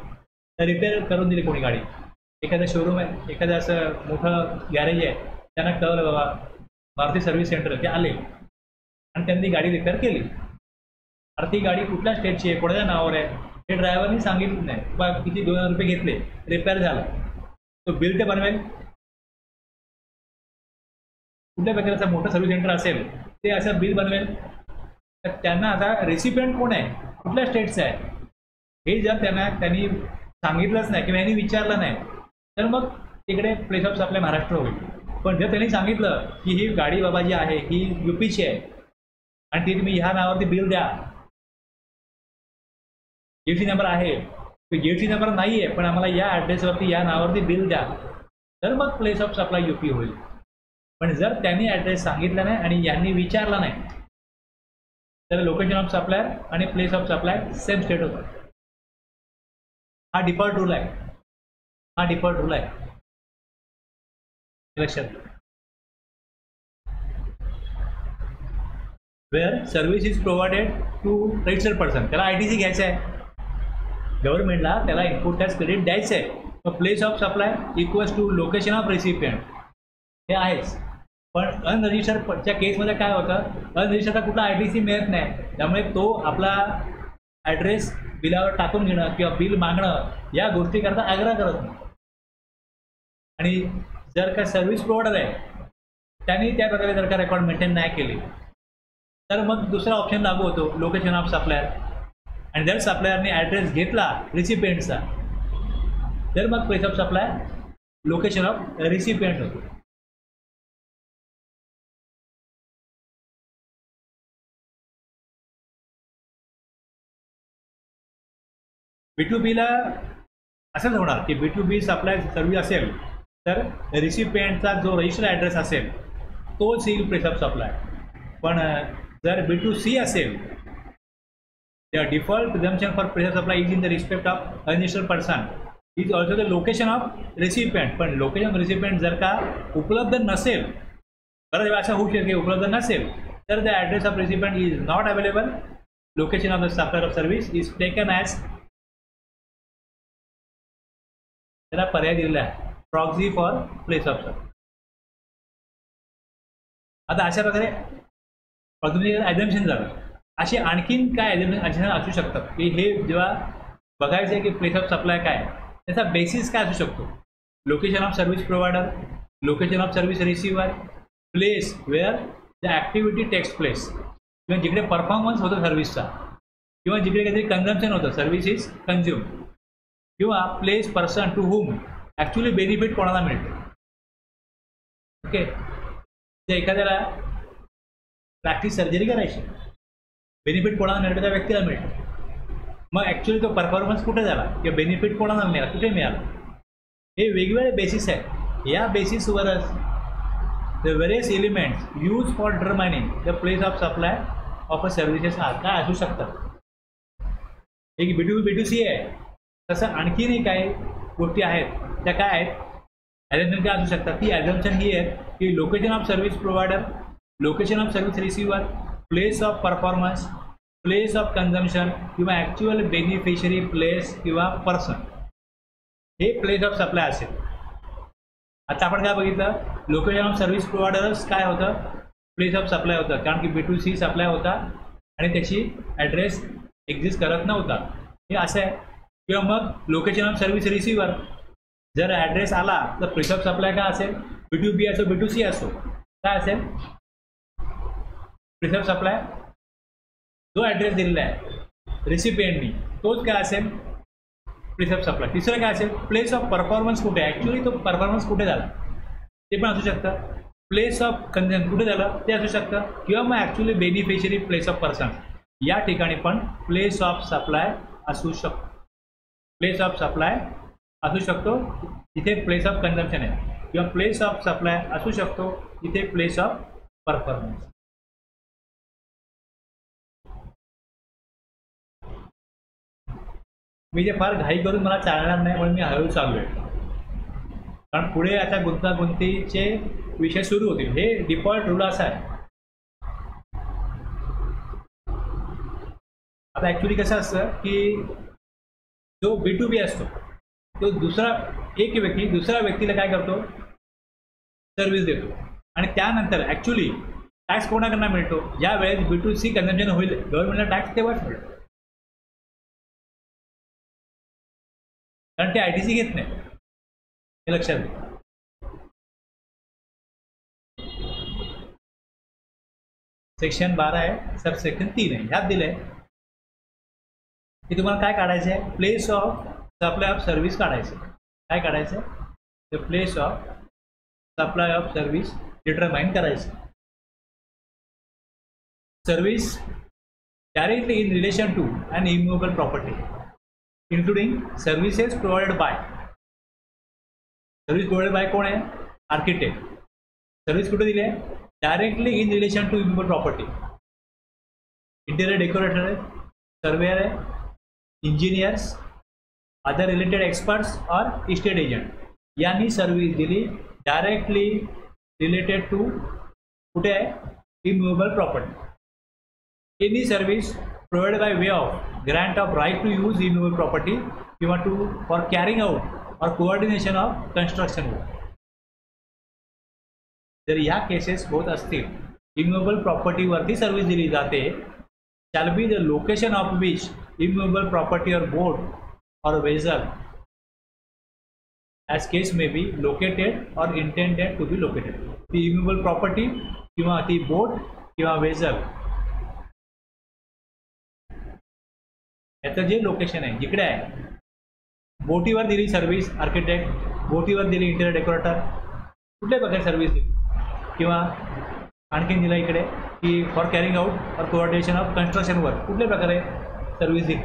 तर रिपेअर करून दिली कोणी गाडी, एखादं शोरूम आहे, एखादं असं मोठं गॅरेज आहे, त्यांना कळलं बाबा मारुती सर्व्हिस सेंटर ते आले आणि त्यांनी गाडी रिपेअर केली. आणि ती गाडी कुठल्या स्टेटची आहे, कोणाच्या नावावर आहे हे ड्रायव्हरनी सांगितलं नाही, बा किती 2000 रुपये घेतले, रिपेअर झाला, तो बिल ते बनवेल. कुठल्या प्रकारचं मोठं सर्व्हिस सेंटर असेल ते असं बिल बनवेल. तर त्यांना आता रेसिपियंट कोण आहे, कुठल्या स्टेटचं आहे हे जर त्यांनी सांगितलंच नाही किंवा यांनी विचारलं नाही तर मग तिकडे प्लेस ऑफ सप्लाय महाराष्ट्र होईल. पण जर त्यांनी सांगितलं की ही गाडी बाबा जी आहे ही UPची आहे आणि ती तुम्ही ह्या नावावरती बिल द्या, GST नंबर आहे, GST नंबर नाही आहे पण आम्हाला या ॲड्रेसवरती या नावावरती बिल द्या, तर मग प्लेस ऑफ सप्लाय UP होईल. पण जर त्यांनी ॲड्रेस सांगितला नाही आणि यांनी विचारला नाही तर लोकेशन ऑफ सप्लायर आणि place of supply same state होतं. हा डिफॉल्ट रूल आहे, हा डिफॉल्ट रूल आहे, लक्षात. Where service is provided to registered person, त्याला ITC घ्यायचं आहे, गव्हर्नमेंटला त्याला इनपुट टॅक्स क्रेडिट द्यायचं आहे. मग place of supply equals to location of recipient हे आहेच. पण अनरजिस्टर्डच्या केसमध्ये काय होतं, अनरजिस्टर्डला कुठला ITC मिळत नाही, त्यामुळे तो आपला ॲड्रेस बिलावर टाकून घेणं किंवा बिल मागणं या गोष्टीकरता आग्रह करत नाही. आणि जर का सर्व्हिस प्रोव्हायडर आहे त्यांनी त्या प्रकारे जर का रेकॉर्ड मेंटेन नाही केली तर मग दुसरा ऑप्शन लागू होतो, लोकेशन ऑफ सप्लायर. आणि जर सप्लायरने ॲड्रेस घेतला रिसिपियंटचा तर मग place of supply location of recipient होतो. B2Bला असंच होणार की B2B सप्लाय सर्व्हिस असेल तर रिसिपियंटचा जो रजिस्टर ॲड्रेस असेल तोच येईल प्लेस ऑफ सप्लाय. पण जर B2C असेल the default presumption for place of supply is in the respect of unregistered person is also the location of recipient. पण लोकेशन ऑफ रेसिपियंट जर का उपलब्ध नसेल, बरं वेळा असं होऊ शकेल उपलब्ध नसेल तर the address of recipient is not available, location of the supplier of service is taken as, त्याला पर्याय दिलेला आहे, proxy for place of supply. आता अशा प्रकारे तुम्ही ॲझम्पशन झालं. असे आणखीन काय ॲझम्पशन असू शकतात की हे जेव्हा बघायचं आहे की प्लेस ऑफ सप्लाय काय त्याचा बेसिस काय असू शकतो. Location of service provider, location of service receiver, place where the activity takes place, किंवा जिकडे परफॉर्मन्स होतं सर्व्हिसचा, किंवा जिकडे काहीतरी कन्झम्पशन होतं, सर्व्हिस इज कन्झ्युम, किंवा place person to whom actually benefit कोणाला मिळते. ओके, तर एखाद्याला प्रॅक्टिस सर्जरी करायची, बेनिफिट कोणाला मिळतं, त्या व्यक्तीला मिळतं. मग ॲक्च्युली तो परफॉर्मन्स कुठे झाला किंवा बेनिफिट कोणाला मिळाला, कुठे मिळाला, हे वेगवेगळे बेसिस आहेत. या बेसिसवरच the various elements use for determining the place of supply of a services काय असू शकतात. एक B2B आहे, तसं आणखीनही काही गोष्टी आहेत त्या काय आहेत, ॲझम्पशन काय असू शकतात. ती ॲझम्पशन ही आहे की location of service provider, location of service receiver, place of performance, place of consumption, किंवा ॲक्च्युअल बेनिफिशरी प्लेस किंवा पर्सन, हे प्लेस ऑफ सप्लाय असेल. आता आपण काय बघितलं, लोकेशन ऑफ सर्व्हिस प्रोव्हायडरच काय होतं, प्लेस ऑफ सप्लाय होतं, कारण की B2C सप्लाय होता आणि त्याची ॲड्रेस एक्झिस्ट करत नव्हता, हे असं आहे. किंवा मग लोकेशन ऑफ सर्व्हिस रिसिव्हर, जर ॲड्रेस आला तर प्लेस ऑफ सप्लाय काय असेल, B2B असो B2C असो, काय असेल, प्लेस ऑफ सप्लाय जो ॲड्रेस दिलेला आहे रिसिपिएंटनी तोच काय असेल, प्लेस ऑफ सप्लाय. तिसरं काय असेल, प्लेस ऑफ परफॉर्मन्स कुठे, ॲक्च्युली तो परफॉर्मन्स कुठे झाला ते पण असू शकतं. प्लेस ऑफ कन्झम्पशन कुठे झालं ते असू शकतं, किंवा मग actually beneficiary place of person, या ठिकाणी पण प्लेस ऑफ सप्लाय असू शकतो. प्लेस ऑफ सप्लाय असू शकतो इथे प्लेस ऑफ कन्झम्पशन आहे, किंवा प्लेस ऑफ सप्लाय असू शकतो इथे प्लेस ऑफ परफॉर्मन्स. मी जे फार घाई करून मला चालणार नाही म्हणून मी हळूहळू चालू आहे, कारण पुढे आता गुंतागुंतीचे विषय सुरू होतील. हे डिफॉल्ट रूल असा आहे. आता ॲक्च्युली कसं असतं की जो B2B असतो तो एक व्यक्ती दुसऱ्या व्यक्तीला काय करतो, सर्व्हिस देतो, आणि त्यानंतर ॲक्च्युली टॅक्स कोणाकडनं मिळतो, ज्या वेळेस B2C कन्झम्पशन होईल गव्हर्नमेंटला टॅक्स तेव्हाच मिळतो, कारण ते ITC घेत नाही, हे लक्षात घ्या. सेक्शन 12 आहे, सब सेक्शन 3 आहे, ह्यात दिलंय की तुम्हाला काय काढायचं आहे, place of supply of service काढायचं. काय काढायचं, the place of supply of service determine करायचं. Service directly in relation to an immovable property including services provided by, service provided by कोण आहे, आर्किटेक्ट. सर्विस कुठे दिली आहे, directly in relation to immovable property. Interior decorator आहे, surveyor आहे, engineers, other related experts और estate agent यांनी service दिली डायरेक्टली रिलेटेड टू कुठे आहे, immovable property. Any service provided by way of grant of right to use immovable property किंवा for carrying out or coordination of construction work. जर या cases होत असतील, इमूवेबल प्रॉपर्टीवरती सर्व्हिस दिली जाते, shall be the location of which immovable property or boat or vessel as case may be located or intended to be located. ती immovable property किंवा ती बोट किंवा वेझल याचं जे लोकेशन आहे, जिकडे आहे, बोटीवर दिली सर्व्हिस आर्किटेक्ट, बोटीवर दिली इंटेरियर डेकोरेटर, कुठल्या प्रकारे सर्व्हिस दिली, किंवा आणखीन दिला इकडे की फॉर कॅरिंग आउट और कोऑर्डिनेशन ऑफ कन्स्ट्रक्शन वर्क, कुठल्या प्रकारे सर्व्हिस दिली.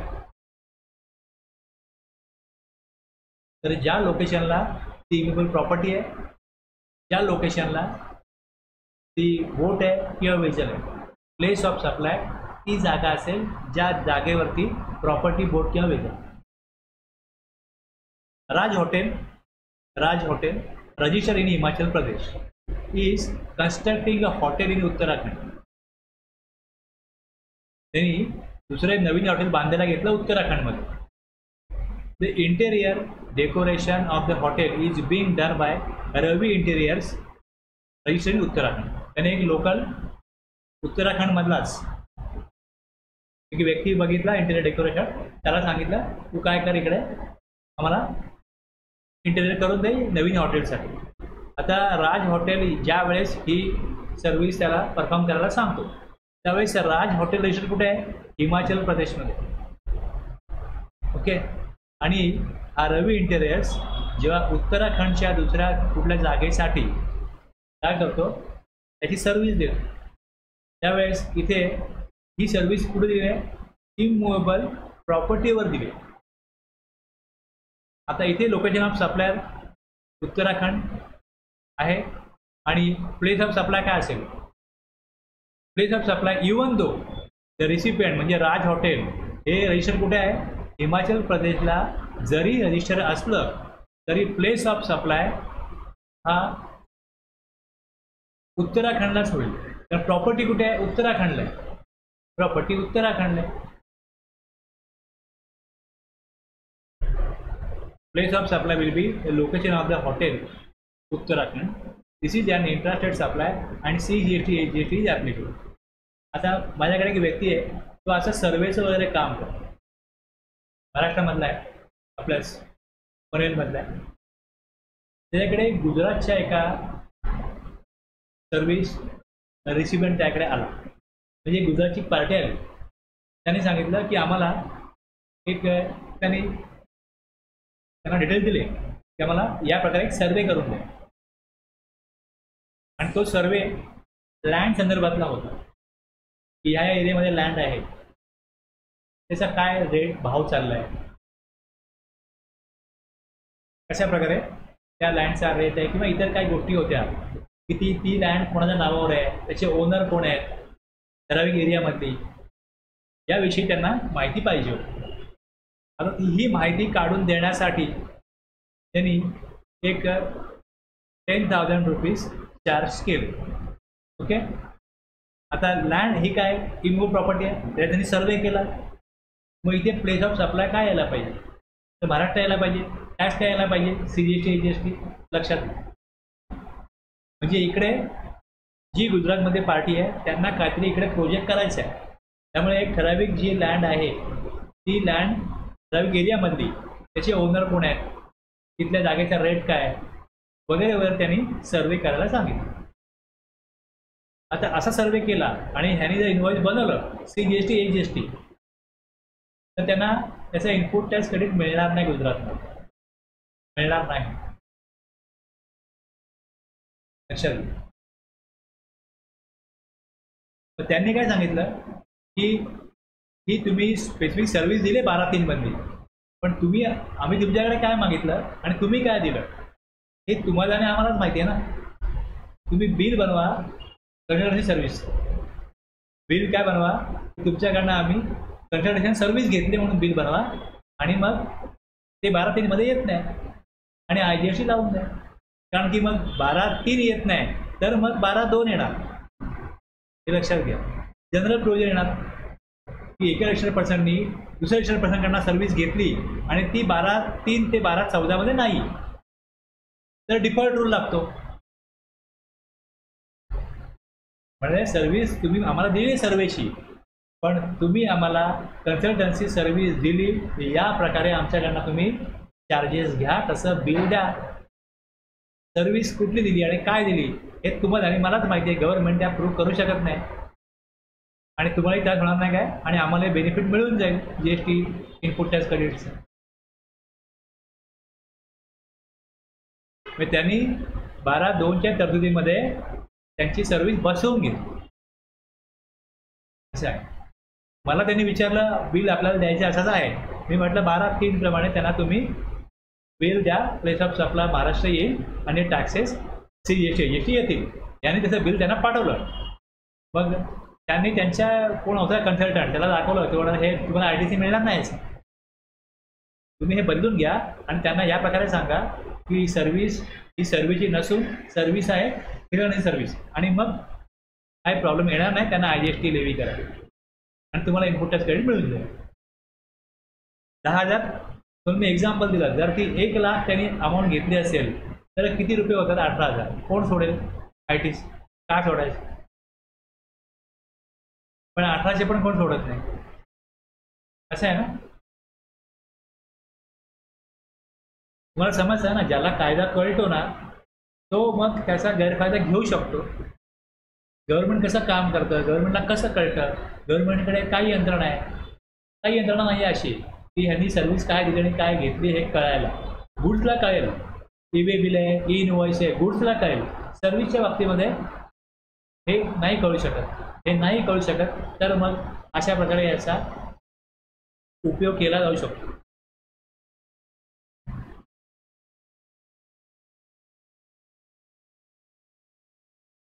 तर ज्या लोकेशनला ती इमूवेबल प्रॉपर्टी आहे, ज्या लोकेशनला ती बोट आहे किंवा वेझल आहे, प्लेस ऑफ सप्लाय ती जागा असेल ज्या जागेवरती प्रॉपर्टी बोट किंवा वेगळं. Raj hotel register in Himachal Pradesh is constructing a hotel in Uttarakhand. त्यांनी दुसरे नवीन हॉटेल बांधायला घेतलं उत्तराखंडमध्ये. The interior decoration of the hotel is being done by Ravi interiors register in Uttarakhand. त्याने एक लोकल उत्तराखंडमधलाच एक व्यक्ती बघितला इंटेरियर डेकोरेशन, त्याला सांगितलं तू काय कर इकडे आम्हाला इंटेरियर करून दे नवीन हॉटेलसाठी. आता राज हॉटेल ज्या वेळेस ही सर्व्हिस त्याला परफॉर्म करायला सांगतो त्यावेळेस राज हॉटेल रजिस्टर कुठे आहे? हिमाचल प्रदेशमध्ये. ओके. आणि हा रवी इंटेरियर्स जेव्हा उत्तराखंडच्या दुसऱ्या कुठल्या जागेसाठी काय करतो त्याची सर्व्हिस देतो त्यावेळेस इथे ही सर्व्हिस कुठे दिली आहे? इमूवेबल प्रॉपर्टीवर दिली. आता इथे लोकेशन ऑफ सप्लायर उत्तराखंड आहे आणि प्लेस ऑफ सप्लाय काय असेल? Place of supply even though the recipient म्हणजे राज हॉटेल हे रजिस्टर कुठे आहे? हिमाचल प्रदेशला जरी रजिस्टर असलं तरी प्लेस ऑफ सप्लाय हा उत्तराखंडलाच होईल. तर प्रॉपर्टी कुठे आहे? उत्तराखंडला आहे. प्रॉपर्टी उत्तराखंडला आहे. Place of supply will be the location of the hotel, Uttarakhand. This is an intrastate supply and CGST AGST is applicable. आता माझ्याकडे एक व्यक्ती आहे तो असं सर्वेचं वगैरे काम करतो. महाराष्ट्रामधला आहे आपल्याच पनवेलमधला आहे. त्याच्याकडे गुजरातच्या एका सर्व्हिस रिसिपियंट त्याकडे आला म्हणजे गुजरातची पार्टी आली. त्याने सांगितलं की आम्हाला एक त्यांना डिटेल दिले की आम्हाला या प्रकारे एक सर्वे करून द्या आणि तो सर्वे लँड संदर्भातला होता की ह्या एरियामध्ये लँड आहे त्याचा काय रेट भाव चालला आहे कशा प्रकारे त्या लँडचा रेट आहे किंवा इतर काही गोष्टी होत्या की ती लँड कोणाच्या नावावर आहे त्याचे ओनर कोण आहेत ठराविक एरियामधली याविषयी त्यांना माहिती पाहिजे होती. आता ही माहिती काढून देण्यासाठी त्यांनी एक 10,000 रुपीज चार्ज केले. ओके. आता लँड ही काय इमूव्ह प्रॉपर्टी आहे त्याला त्यांनी सर्वे केला. मग इथे प्लेस ऑफ सप्लाय काय यायला पाहिजे तर महाराष्ट्र यायला पाहिजे. टॅक्स काय यायला पाहिजे? CGST AGST. लक्षात म्हणजे इकडे जी गुजरातमध्ये पार्टी आहे त्यांना काहीतरी इकडे प्रोजेक्ट करायचं आहे त्यामुळे एक ठराविक जी लँड आहे ती लँड ठराविक एरियामधली त्याचे ओनर कोण आहेत तिथल्या जागेचा रेट काय वगैरे वगैरे त्यांनी सर्वे करायला सांगितलं. आता असा सर्वे केला आणि ह्यांनी जर इन्व्हॉइस बनवलं CGST AGST तर त्यांना त्याचा इनपुट टॅक्स क्रेडिट मिळणार नाही गुजरातमध्ये मिळणार नाही. लक्षात घ्या. तर त्यांनी काय सांगितलं की ही तुम्ही स्पेसिफिक सर्व्हिस दिली 12-3 मधली पण आम्ही तुमच्याकडे काय मागितलं आणि तुम्ही काय दिलं हे तुम्हाला आणि आम्हालाच माहिती आहे ना. तुम्ही बिल बनवा कन्सल्टन्सी सर्व्हिस बिल काय बनवा तुमच्याकडनं आम्ही कन्सल्टेशन सर्व्हिस घेतली म्हणून बिल बनवा आणि मग ते 12-3 मध्ये येत नाही आणि IGST लावून द्या कारण की मग 12-3 येत नाही तर मग 12-2 येणार. हे लक्षात घ्या. जनरल प्रोव्हिजन येणार की एका रजिस्टर पर्सननी दुसऱ्या रजिस्टर पर्सनकडनं सर्व्हिस घेतली आणि ती 12-3 ते 12-14 मध्ये नाही तर डिफॉल्ट रूल लागतो. म्हणजे सर्व्हिस तुम्ही आम्हाला दिली सर्व्हिसची पण तुम्ही आम्हाला कन्सल्टन्सी सर्व्हिस दिली या प्रकारे आमच्याकडनं तुम्ही चार्जेस घ्या तसं बिल द्या. सर्व्हिस कुठली दिली आणि काय दिली हे तुम्हाला आणि मलाच माहिती आहे. गव्हर्नमेंट त्या प्रूव्ह करू शकत नाही आणि तुम्हालाही त्यात होणार नाही काय आणि आम्हाला बेनिफिट मिळून जाईल GST इनपुट टॅक्स क्रेडिटचं. मग त्यांनी 12(2)च्या तरतुदीमध्ये त्यांची सर्व्हिस बसवून घेतली. असं आहे. मला त्यांनी विचारलं बिल आपल्याला द्यायचं असंच आहे. मी म्हटलं 12(3) प्रमाणे त्यांना तुम्ही बिल द्या. प्लेस ऑफ सप्लाय महाराष्ट्र येईल आणि टॅक्सेस CGST AGST येतील. यांनी त्याचं बिल त्यांना पाठवलं. मग त्यांनी त्यांच्या कोण होता कन्सल्टंट त्याला दाखवलं तेवढं हे तुम्हाला ITC मिळणार नाही तुम्ही हे बदलून घ्या आणि त्यांना या प्रकारे सांगा की सर्व्हिस ही सर्व्हिसची नसून सर्व्हिस आहे फिरवण्याची सर्व्हिस आणि मग काही प्रॉब्लेम येणार नाही. त्यांना IGST लेवी करा आणि तुम्हाला इनपुट टॅक्स क्रेडिट मिळून जाईल. 10,000 पण मी एक्झाम्पल दिलं जर ती 1 लाख त्यांनी अमाऊंट घेतली असेल तर किती रुपये होतात? 18,000. कोण सोडेल? ITC का सोडायचं? पण 1800 पण कोण सोडत नाही, असं आहे ना. तुम्हाला समजतं ना, ज्याला कायदा कळतो ना तो मग त्याचा गैरफायदा घेऊ शकतो. गव्हर्नमेंट कसं काम करतं, गव्हर्नमेंटला कसं कळतं, गव्हर्नमेंटकडे काही यंत्रणा आहे, काही यंत्रणा नाही आहे अशी की ह्यांनी सर्व्हिस काय दिली आणि काय घेतली हे कळायला. गुड्सला कळेल, ईबे बिल आहे, ई इनवॉइस आहे, गुड्सला कळेल. सर्व्हिसच्या बाबतीमध्ये हे नाही कळू शकत. हे नाही कळू शकत तर मग अशा प्रकारे याचा उपयोग केला जाऊ शकतो.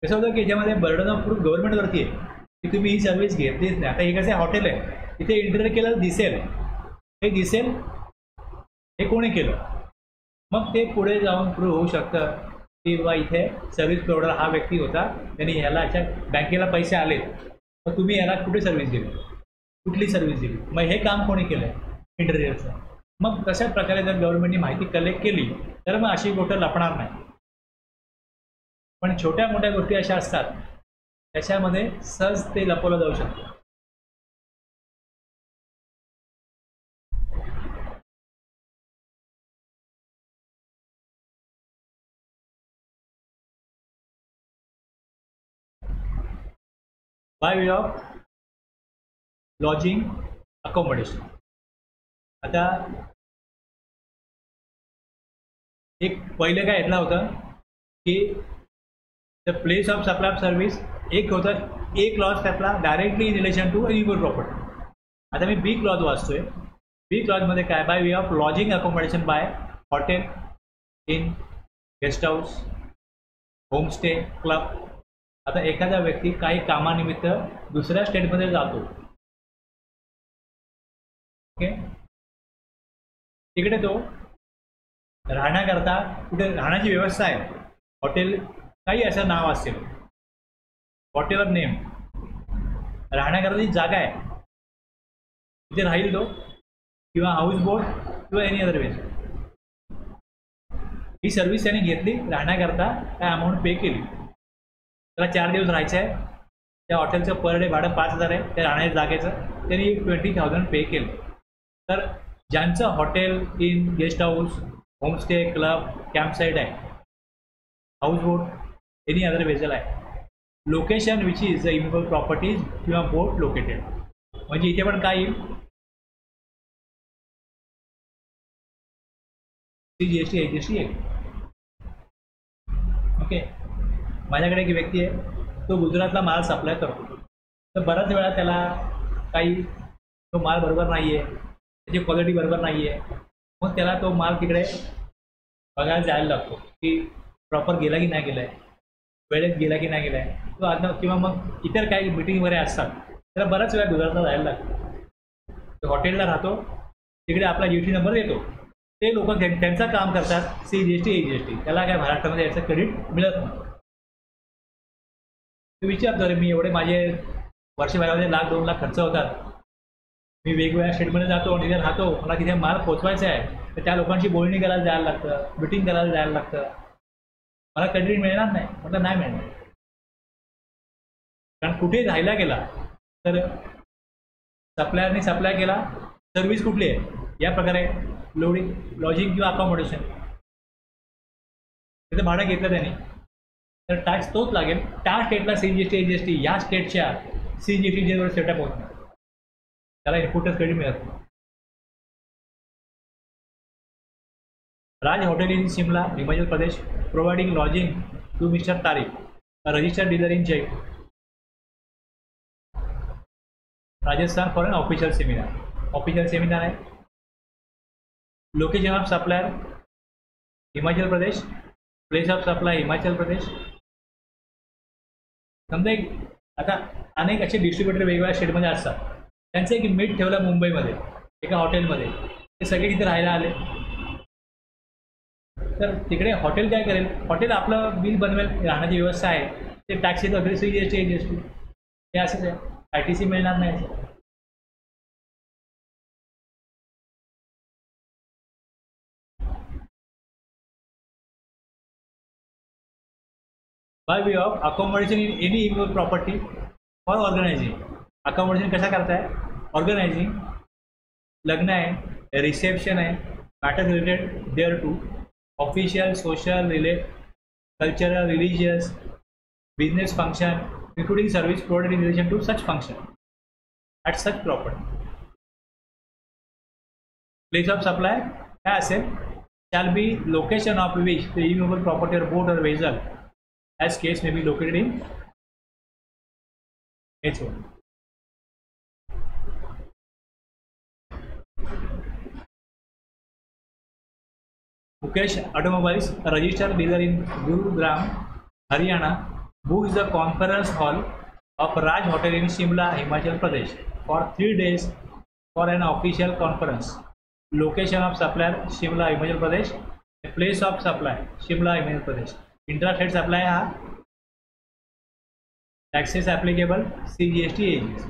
कसं होतं की याच्यामध्ये बर्डन ऑफ प्रूफ गव्हर्नमेंटवरती आहे की तुम्ही ही सर्व्हिस घेतलीच नाही. आता हे कसं हॉटेल आहे, इथे इंटरव्ह्यू केलं दिसेल, हे दिसेल हे कोणी केलं, मग ते पुढे जाऊन प्रूव्ह होऊ शकतं की बाबा इथे सर्व्हिस प्रोव्हायडर हा व्यक्ती होता, त्यांनी ह्याला अशा बँकेला पैसे आले, मग तुम्ही याला कुठे सर्व्हिस दिली, कुठली सर्व्हिस दिली, मग हे काम कोणी केलं आहे इंटरव्ह्यूचं. मग तशाच प्रकारे जर गव्हर्नमेंटनी माहिती कलेक्ट केली तर मग अशी गोष्ट लपणार नाही. पण छोट्या मोठ्या गोष्टी अशा असतात त्याच्यामध्ये सहज ते लपवलं जाऊ शकतं. By way of lodging accommodation. आता एक पहिले काय घेतलं होतं की the place of supply of service, एक होतं एक क्लॉज त्यातला directly in relation to river property. आता मी बी क्लॉज वाचतोय. बी क्लॉजमध्ये काय, by way of lodging accommodation by hotel, inn, guest house, homestay, club. आता एखादा व्यक्ती काही कामानिमित्त दुसऱ्या स्टेटमध्ये जातो, ओके, तिकडे तो राहण्याकरता कुठे राहण्याची व्यवस्था आहे, हॉटेल काही असं नाव असेल, व्हॉट एव्हर नेम, राहण्याकरता जागा आहे, तिथे राहील तो, किंवा हाऊस बोट किंवा एनी अदर वेज. ही सर्व्हिस त्याने घेतली राहण्याकरता, काय अमाऊंट पे केली, त्याला 4 दिवस राहायचं आहे, त्या हॉटेलचं पर डे भाडं 5000 आहे, त्या राहण्याच्या जागेचं त्यांनी 20,000 पे केलं. तर ज्यांचं hotel, inn, guest house, homestay, club, campsite आहे, house boat, any other vessel आहे, location which is the immovable properties किंवा बोट लोकेटेड. म्हणजे इथे पण काय येईल, CGST HST येईल. ओके, माझ्याकडे एक व्यक्ती आहे, तो गुजरातला माल सप्लाय करतो, तर बऱ्याच वेळा त्याला काही तो माल बरोबर नाही आहे, त्याची क्वालिटी बरोबर नाही आहे, मग त्याला तो माल तिकडे बघायला जायला लागतो की प्रॉपर गेला की नाही गेला आहे, वेळेत गेला की नाही गेला आहे, तो आता किंवा मग इतर काही मीटिंग वगैरे असतात त्याला बऱ्याच वेळा गुजरातला जायला लागतं. तो हॉटेलला राहतो, तिकडे आपला GST नंबर येतो, ते लोक त्यांचं काम करतात CGST HST, त्याला काय महाराष्ट्रामध्ये याचं क्रेडिट मिळत नाही. मी विचारतो, रे मी एवढे माझे वर्षभरामध्ये 1,00,000-2,00,000 खर्च होतात, मी वेगवेगळ्या स्टेटमध्ये जातो आणि तिथे राहतो, मला तिथे माल पोचवायचा आहे, तर त्या लोकांची बोलणी करायला जायला लागतं, मिटिंग करायला जायला लागतं, मला क्रेडिट मिळणार नाही, म्हटलं नाही मिळणार. कारण कुठे राहायला गेला तर सप्लायरने सप्लाय केला, सर्व्हिस कुठली आहे, या प्रकारे लोडिंग, लॉजिंग किंवा अकॉमोडेशन, तिथे भाडं घेतलं त्याने, तर टॅक्स तोच लागेल. त्या स्टेटला CGST HST, या स्टेटच्या CGST सेटअप होत नाही, त्याला इनपुटच क्रेडिट मिळत नाही. Raj hotel in Shimla, Himachal Pradesh, providing lodging to mister Tariq, registered dealer in Jaipur, Rajasthan for an official seminar. Official seminar आहे. Location of supplier Himachal Pradesh, place of supply Himachal Pradesh. समजा एक, आता अनेक असे डिस्ट्रीब्युटर वेगवेगळ्या स्टेटमध्ये असतात, त्यांचं एक मीट ठेवलं मुंबईमध्ये एका हॉटेलमध्ये, ते सगळे तिथे राहायला आले, तर तिकडे हॉटेल काय करेल, हॉटेल आपलं बिल बनवेल, राहण्याची व्यवस्था आहे, ते टॅक्सी वगैरे CGST HST हे असंच आहे, ITC मिळणार नाही. By way of accommodation in any immovable property for organizing. Accommodation कशा करताय? ऑर्गनायझिंग, लग्न आहे, रिसेप्शन आहे, matter related there to, official, social, cultural, religious, business function, including service provided in relation to such function at such property. Place of supply काय असेल? Shall be location of which the immovable property or boat or vessel as case may be located in H1. Mukesh Automobiles, a registered dealer in Gurugram, Haryana, books the conference hall of Raj Hotel in Shimla, Himachal Pradesh for 3 days for an official conference. Location of supplier Shimla, Himachal Pradesh. Place of supply Shimla, Himachal Pradesh. Intra-state supply हा taxes applicable CGST AGST.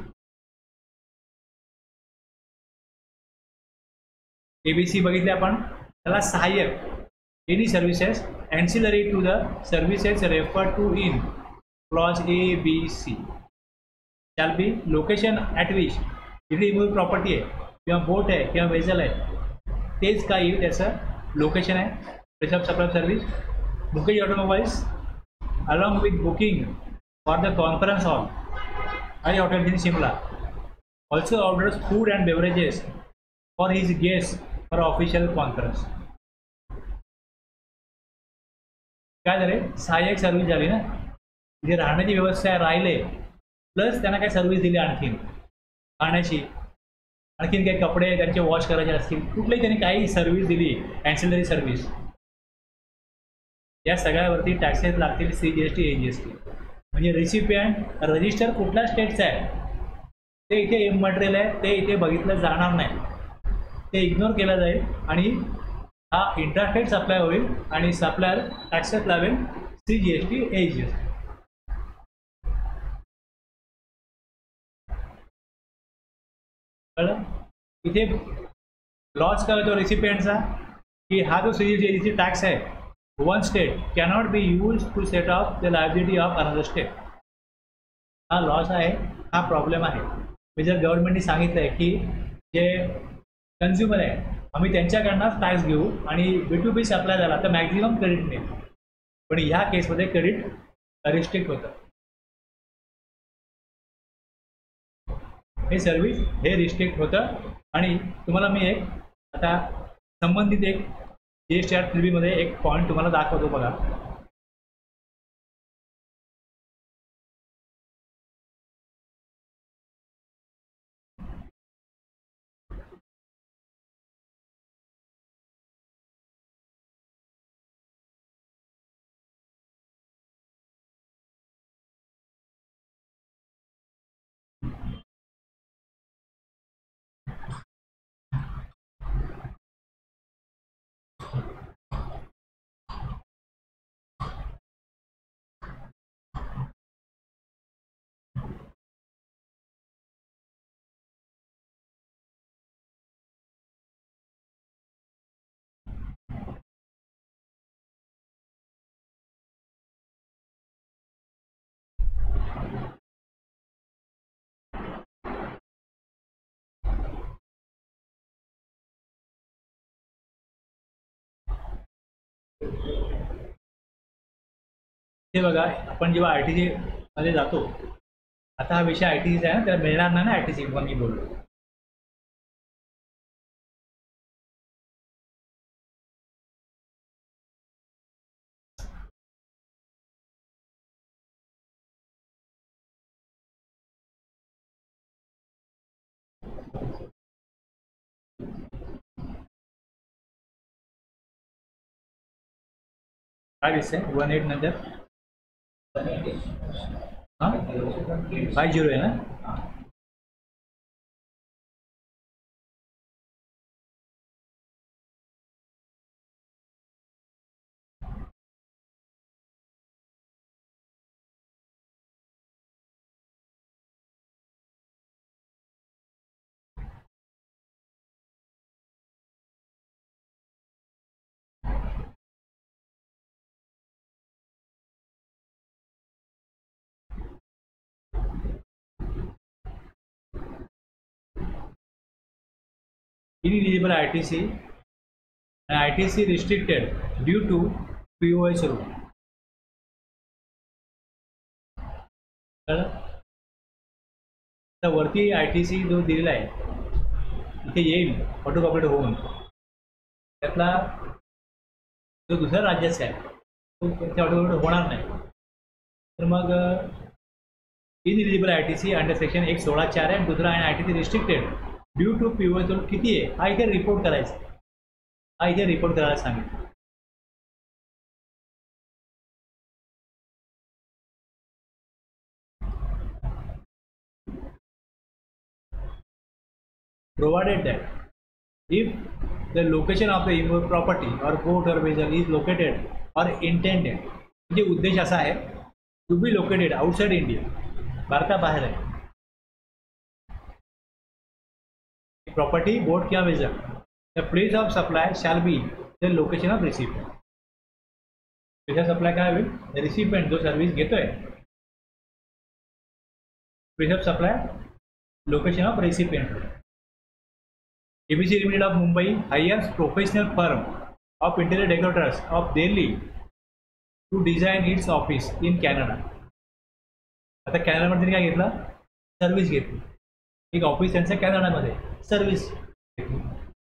ABC बघितले आपण. त्याला सहाय्यक any services ancillary to the services referred to in clause A, B, C shall be location at which इकडे immovable property आहे किंवा बोट आहे किंवा वेझल आहे तेच काय येईल त्याचं लोकेशन आहे. Place of supply service. Mukesh automobiles along with booking for the conference hall आणि hotel in Shimla also orders food and beverages for his guest for official conference. काय झाले? सहाय्यक सर्व्हिस झाली ना, जे राहण्याची व्यवस्था आहे राहिले प्लस त्यांना काय सर्व्हिस दिली आणखीन खाण्याची, आणखीन काही कपडे त्यांचे वॉश करायचे असतील कुठलेही त्यांनी काही सर्व्हिस दिली ॲन्सिलरी सर्व्हिस या सगळ्यावरती टॅक्सेस लागतील CGST AGST. म्हणजे रिसिपियंट रजिस्टर कुठल्या स्टेटचं आहे ते इथे मटेरियल आहे ते इथे बघितलं जाणार नाही, ते इग्नोर केलं जाईल आणि हा इंट्रास्टेट सप्लाय होईल आणि सप्लायर टॅक्सेस लावेल CGST AGST. कळलं? इथे लॉस काय होतो रेसिपियंटचा की हा जो CGST AGST टॅक्स आहे one state cannot be use to set off the liability of another state. हा लॉस आहे, हा प्रॉब्लेम आहे. म्हणजे जर गव्हर्नमेंटने सांगितलं आहे की जे कन्झ्युमर आहे आम्ही त्यांच्याकडनंच टॅक्स घेऊ आणि B2B सप्लाय झाला तर मॅक्झिमम क्रेडिट मिळेल, पण ह्या केसमध्ये क्रेडिट रिस्ट्रिक्ट होतं. हे सर्व्हिस हे रिस्ट्रिक्ट होतं. आणि तुम्हाला मी एक आता संबंधित एक GST Act 3B मध्ये एक पॉईंट तुम्हाला दाखवतो बघा. हे बघा आपण जेव्हा ITC मध्ये जातो, आता हा विषय ITCचा आहे ना, त्याला मिळणार नाही ना ITC पण मी बोललो. काय दिसतंय 18 नंतर हां 50 आहे ना. ineligible ITC and ITC restricted due to POS rule. तर वरती ITC जो दिलेला आहे इथे येईल ऑटो कॉपरेट होऊन, त्यातला जो दुसऱ्या राज्याचा आहे तो त्या ऑटो कॉपरेट होणार नाही. तर मग इनएलिजिबल ITC अंडर सेक्शन 116(4) आहे आणि दुसरा आहे ITC restricted due to POS rule किती आहे हा इथे रिपोर्ट करायचा, हा इथे रिपोर्ट करायला सांगितलं. Provided that if the location of the immovable property or boat or vessel is located or intended, म्हणजे उद्देश असा आहे to be located outside India, भारताबाहेर आहे प्रॉपर्टी बोट किंवा vessel, the place of supply shall be the location of recipient. place of supply काय होईल, recipient जो सर्व्हिस घेतोय, place of supply location of recipient. ABC Limited of Mumbai hires professional firm of interior decorators of Delhi to design its office in Canada. आता कॅनडामध्ये काय घेतलं, service घेतली, एक ऑफिस त्यांचं कॅनडामध्ये सर्व्हिस घेतली.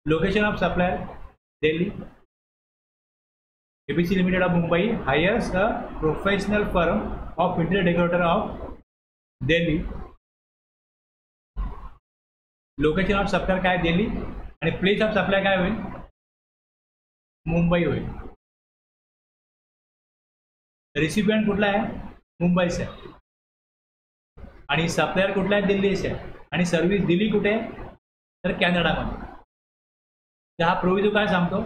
Location of supplier Delhi. ABC Limited of Mumbai hires a professional firm of interior decorator of Delhi. Location of supplier काय दिल्ली आणि प्लेस ऑफ सप्लाय काय होईल, मुंबई होईल. रिसिपियंट कुठला आहे, मुंबईचा आहे आणि सप्लायर कुठला आहे, दिल्लीचा आहे आणि सर्व्हिस दिली कुठे, तर कॅनडामध्ये. तर हा प्रोव्हिजो काय सांगतो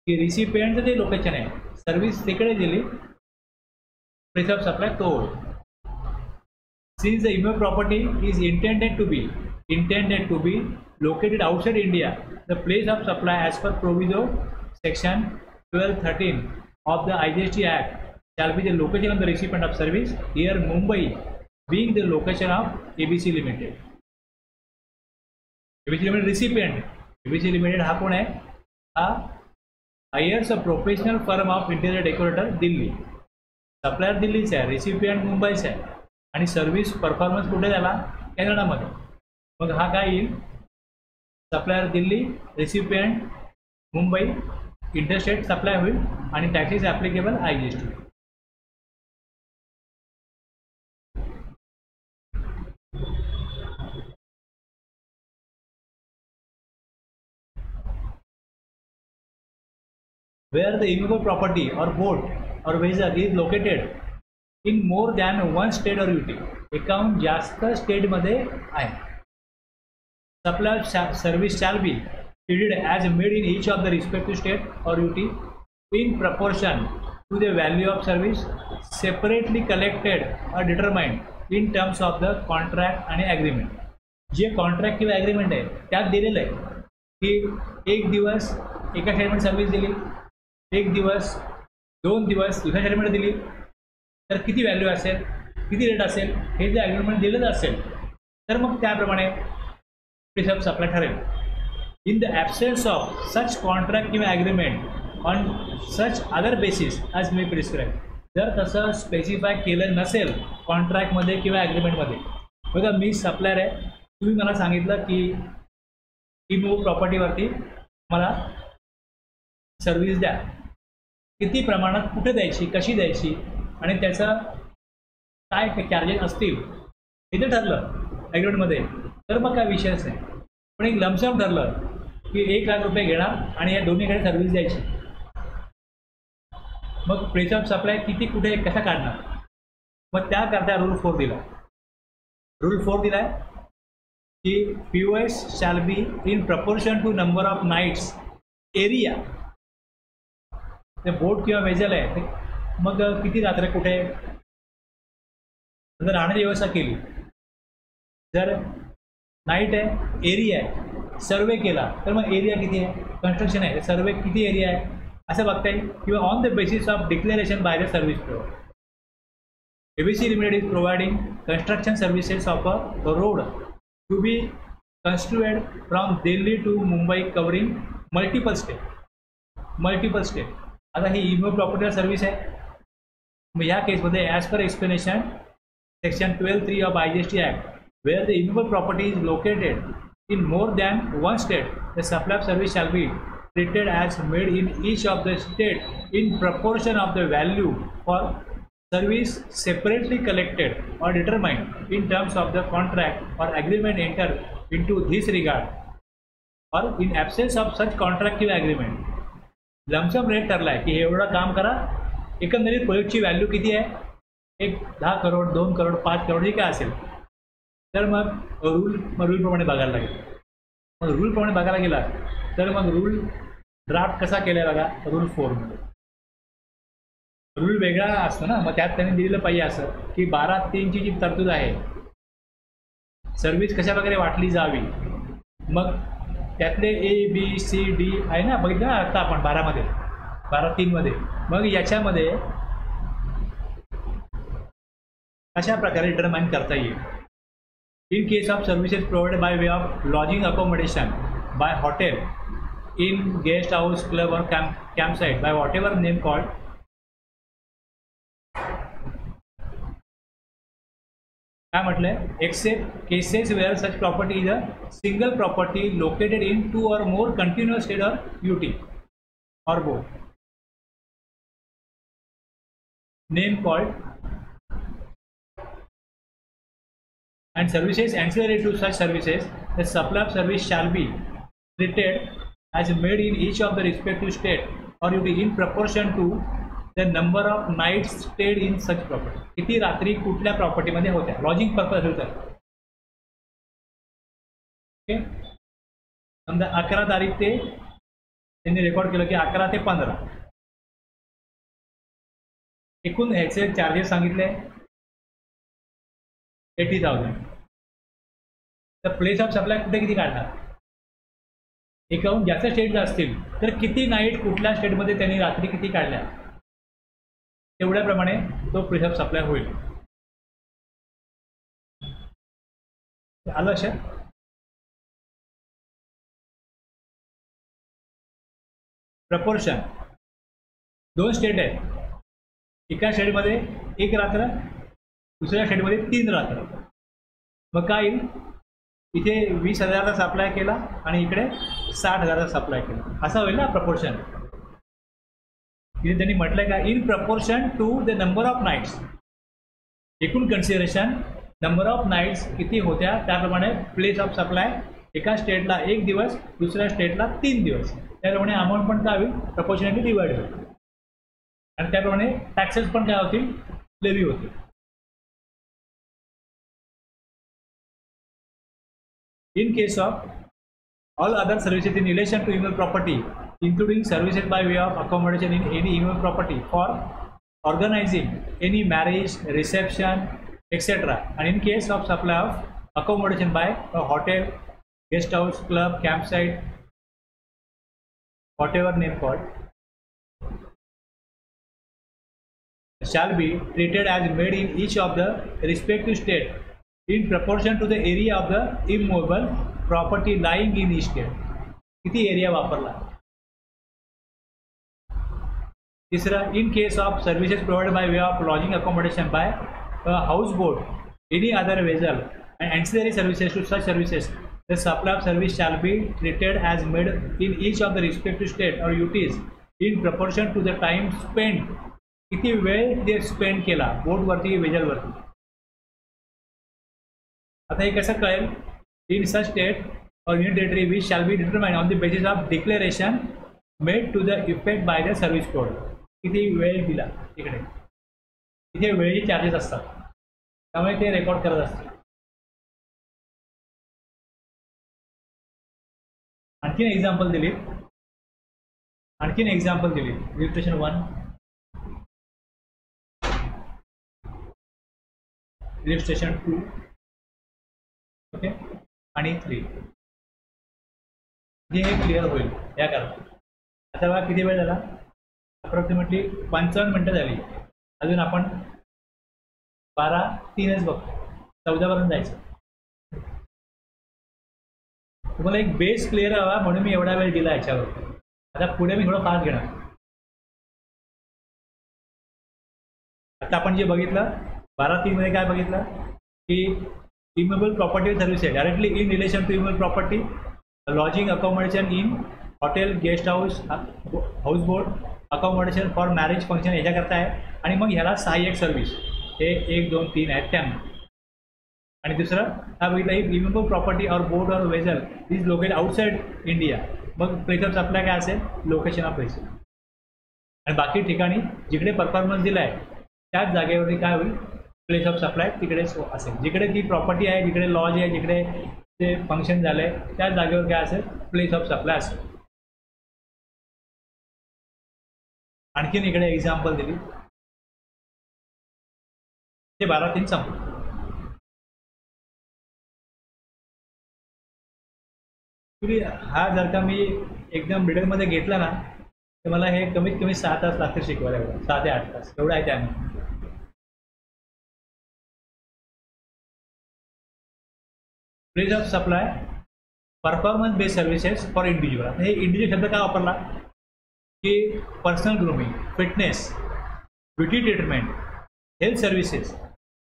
की रिसिपियंटचं जे लोकेशन आहे सर्व्हिस तिकडे दिली, प्लेस ऑफ सप्लाय तो होईल. Since the image property is intended to be located outside India, the place of supply as per proviso section 1213 of the IGST Act shall be the location of the recipient of service, here Mumbai being the location of ABC Limited. ABC Limited recipient, ABC Limited हा कोण आहे, हा hires a professional firm of interior decorator Delhi. Supplier दिल्लीचा आहे, recipient मुंबईचा आहे आणि service performance कुठे झाला, कॅनडामध्ये. मग हा काय येईल, supplier Delhi, recipient Mumbai, interstate supply होईल आणि taxes applicable IGST. Where the immovable property or boat or vessel is located in more than one state or UT, account जास्त स्टेटमध्ये आहे. Supply service shall be treated as made in each of the respective state or UT in proportion to the value of service separately collected or determined in terms of the contract and agreement. जे contract किंवा agreement आहे त्यात दिलेलं आहे की एक दिवस एका शेअरमध्ये सर्व्हिस दिली, एक दिवस 2 दिवस दुसऱ्या शेअरमध्ये दिली तर किती व्हॅल्यू असेल, किती रेट असेल, हे जे ॲग्रीमेंट दिलेलं असेल तर मग त्याप्रमाणे प्लेस ऑफ सप्लाय ठरेल. In the absence of such contract किंवा agreement on such other basis as may prescribe, जर तसं स्पेसिफाय केलं नसेल कॉन्ट्रॅक्टमध्ये किंवा ॲग्रीमेंटमध्ये. बघा मी सप्लायर आहे, तुम्ही मला सांगितलं की इमूव्ह प्रॉपर्टीवरती मला सर्व्हिस द्या, किती प्रमाणात कुठे द्यायची, कशी द्यायची आणि त्याचं काय चार्जेस असतील इथे ठरलं ॲग्रीमेंटमध्ये तर मग काय विषयच नाही. पण एक लमसम ठरलं की 1 लाख रुपये घेणार आणि या दोन्हीकडे सर्व्हिस द्यायची, मग प्लेस ऑफ सप्लाय किती कुठे कसा काढणार, मग त्याकरता रूल 4 दिला. रूल 4 दिला आहे की POS shall be in proportion to number of nights area. ते बोट किंवा वेजल आहे मग किती रात्र कुठे जर राहण्याची व्यवस्था केली, जर नाईट आहे एरिया आहे सर्वे केला तर मग एरिया किती आहे, कन्स्ट्रक्शन आहे सर्वे किती एरिया आहे असं बघता येईल. किंवा on the basis of declaration bye the service provider. ABC Limited is providing construction services of a road to be construed from Delhi to Mumbai covering multiple state. आता ही इमेल प्रॉपर्टी सर्व्हिस आहे. मग ह्या केसमध्ये as per explanation section 12(3) of IGST act, where the immovable property is located in more than one state, the supply of service shall be treated as made in each of the state in proportion of the value for service separately collected or determined in terms of the contract or agreement entered into this regard, or in absence of such contractual agreement. Lump sum rate ठरला आहे की हे एवढं काम करा, एकंदरीत प्रोजेक्टची value किती आहे, एक 10 करोड 2 करोड 5 करोड जी काय असेल, तर मग रूलप्रमाणे बघायला लागेल. मग रूलप्रमाणे बघायला गेला तर मग रूल ड्राफ्ट कसा केला आहे बघा, रूल 4 मध्ये रूल वेगळा असतो ना. मग त्यात त्यांनी दिलेलं पाहिजे असं की 12(3) जी तरतूद आहे, सर्व्हिस कशा प्रकारे वाटली जावी. मग त्यातले ABCD आहे ना, बघितलं ना आता आपण 12(3) मध्ये. मग याच्यामध्ये अशा प्रकारे डिटरमाइन करता येईल. In case of services provided by way of lodging accommodation by hotel, in guest house, club or campsite by whatever name called, काय म्हटलंय, except cases where such property is a single property located in 2 or more continuous state or UT or both. Name called and services ancillary to such services, the supply of service shall be treated as made in each of the respective state or UT in proportion to the number of nights stayed in such property. किती रात्री कुठल्या प्रॉपर्टीमध्ये होत्या, lodging purpose होतं. Okay, समजा 11 तारीख ते त्यांनी रेकॉर्ड केलं की 11 ते 15 एकूण ह्याचे चार्जेस सांगितले 80,000. तर प्लेस ऑफ सप्लाय कुठे किती काढणार, एकाहून जास्त स्टेट असतील तर किती नाईट कुठल्या स्टेटमध्ये त्यांनी रात्री किती काढल्या, तेवढ्याप्रमाणे तो प्लेस ऑफ सप्लाय होईल. आलं लक्षात. प्रपोर्शन 2 स्टेट आहेत, एका स्टेटमध्ये 1 रात्र, दुसऱ्या स्टेटमध्ये 3 रात्र. मग काय येईल, इथे 20,000चा सप्लाय केला आणि इकडे 60,000चा सप्लाय केला, असा होईल ना प्रपोर्शन. इथे त्यांनी म्हटलंय का, in proportion to the number of nights, एकूण कन्सिडरेशन नंबर ऑफ नाईट्स किती होत्या त्याप्रमाणे प्लेस ऑफ सप्लाय, एका स्टेटला 1 दिवस, दुसऱ्या स्टेटला 3 दिवस, त्याप्रमाणे अमाऊंट पण काय होईल, प्रपोर्शनली डिवाइड होईल. आणि त्याप्रमाणे टॅक्सेस पण काय होतील, लेवी होतील. In case of all other services in relation to immovable property, including services by way of accommodation in any immovable property for organizing any marriage, reception, etc., and in case of supply of accommodation by a hotel, guest house, club, campsite, whatever name called, shall be treated as made in each of the respective state in proportion to the area of the immovable property lying in each state. किती area वापरला. तिसरा, in case of services provided by way of lodging accommodation by a houseboat, any other vessel, and ancillary services to such services, the supply of service shall be treated as made in each of the respective state or UTs in proportion to the time spent. किती वेळ ते spend केला बोटवरती, वेजलवरती. आता हे कसं कळेल, in such state or union territory which shall be determined on the basis of declaration made to the effect by the service code. किती वेळ दिला, इकडे इथे वेळेचे चार्जेस असतात, त्यामुळे ते रेकॉर्ड करत असतात. आणखीन एक्झाम्पल दिली, रजिस्ट्रेशन 1, रजिस्ट्रेशन 2, ओके, आणि 3. हे क्लिअर होईल या करता. आता बघा किती वेळ झाला, अप्रॉक्सिमेटली 55 मिनटं झाली. अजून आपण 12:03च बघतो, 14 पर्यंत जायचं. तुम्हाला एक बेस क्लिअर हवा म्हणून मी एवढा वेळ दिला याच्यावर. आता पुढे मी थोडं फास्ट घेणार. आता आपण जे बघितलं 12(3) मध्ये काय बघितलं की immovable property services directly in relation to immovable property, lodging accommodation in hotel, guest house, houseboat, accommodation for marriage function ह्याच्याकरता आहे. आणि मग ह्याला सहाय्यक सर्व्हिस हे 1, 2, 3 आहेत त्यांना. आणि दुसरं हा बघितलं इम्युएबल प्रॉपर्टी और बोट और वेझल इज लोकेटेड आउटसाइड इंडिया, मग प्लेस ऑफ सप्लाय काय असेल, लोकेशन ऑफ प्लेस. आणि बाकी ठिकाणी जिकडे परफॉर्मन्स दिला आहे त्याच जागेवरती काय होईल, प्लेस ऑफ सप्लाय तिकडेच असेल. जिकडे ती प्रॉपर्टी आहे, जिकडे लॉज आहे, जिकडे ते फंक्शन झालं आहे त्याच जागेवर काय असेल, प्लेस ऑफ सप्लाय असेल. आणखीन इकडे एक्झाम्पल दिली ते 12(3) संपलं. हा जर का मी एकदम मिडलमध्ये घेतला ना तर मला हे कमीत कमी 6 तास लागतील शिकवायला, 6 ते 8 तास एवढं आहे त्याने. Place of supply performance based services for individual. हे इंडिव्हिज्युअल शब्द काय वापरला की personal grooming, fitness, beauty treatment, health services,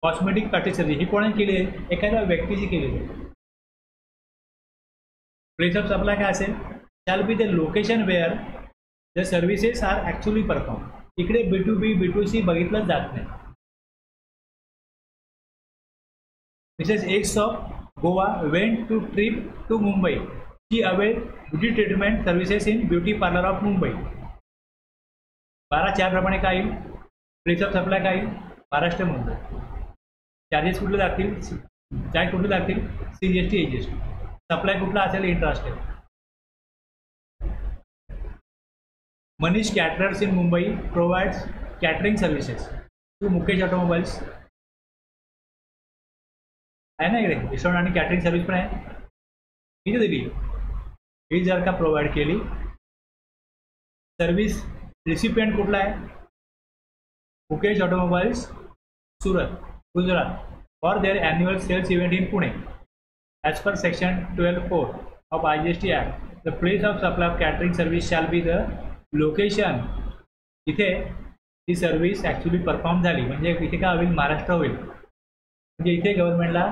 cosmetic practice service ही कोणी केली आहे, एखाद्या व्यक्तीची केलेली आहे. प्लेस ऑफ सप्लाय काय असेल, shall be the location where the services are actually perform. इकडे B2B B2C बघितलंच जात नाही. Mrs X of Goa went to trip to Mumbai, she avail beauty treatment services in beauty parlour of Mumbai. 12(4) प्रमाणे काय येईल, place of supply काय येईल, Maharashtra Mumbai. Charges कुठले लागतील, चार्ज कुठले लागतील, CGST AGST. सप्लाय कुठला असेल, intrastate. Manish caterers in Mumbai provides catering services to Mukesh automobiles. आहे ना इकडे रेस्टॉरंट आणि कॅटरिंग सर्व्हिस पण आहे. किती दिली ही जर का प्रोव्हाइड केली. सर्व्हिस रिसिपियंट कुठला आहे, Mukesh automobiles Surat Gujarat for their annual sales event in Pune as per section 12(4) of IGST act. The place of supply of catering service shall be the location. इथे ही सर्व्हिस ॲक्च्युली परफॉर्म झाली म्हणजे इथे काय होईल, महाराष्ट्र होईल. म्हणजे इथे गव्हर्नमेंटला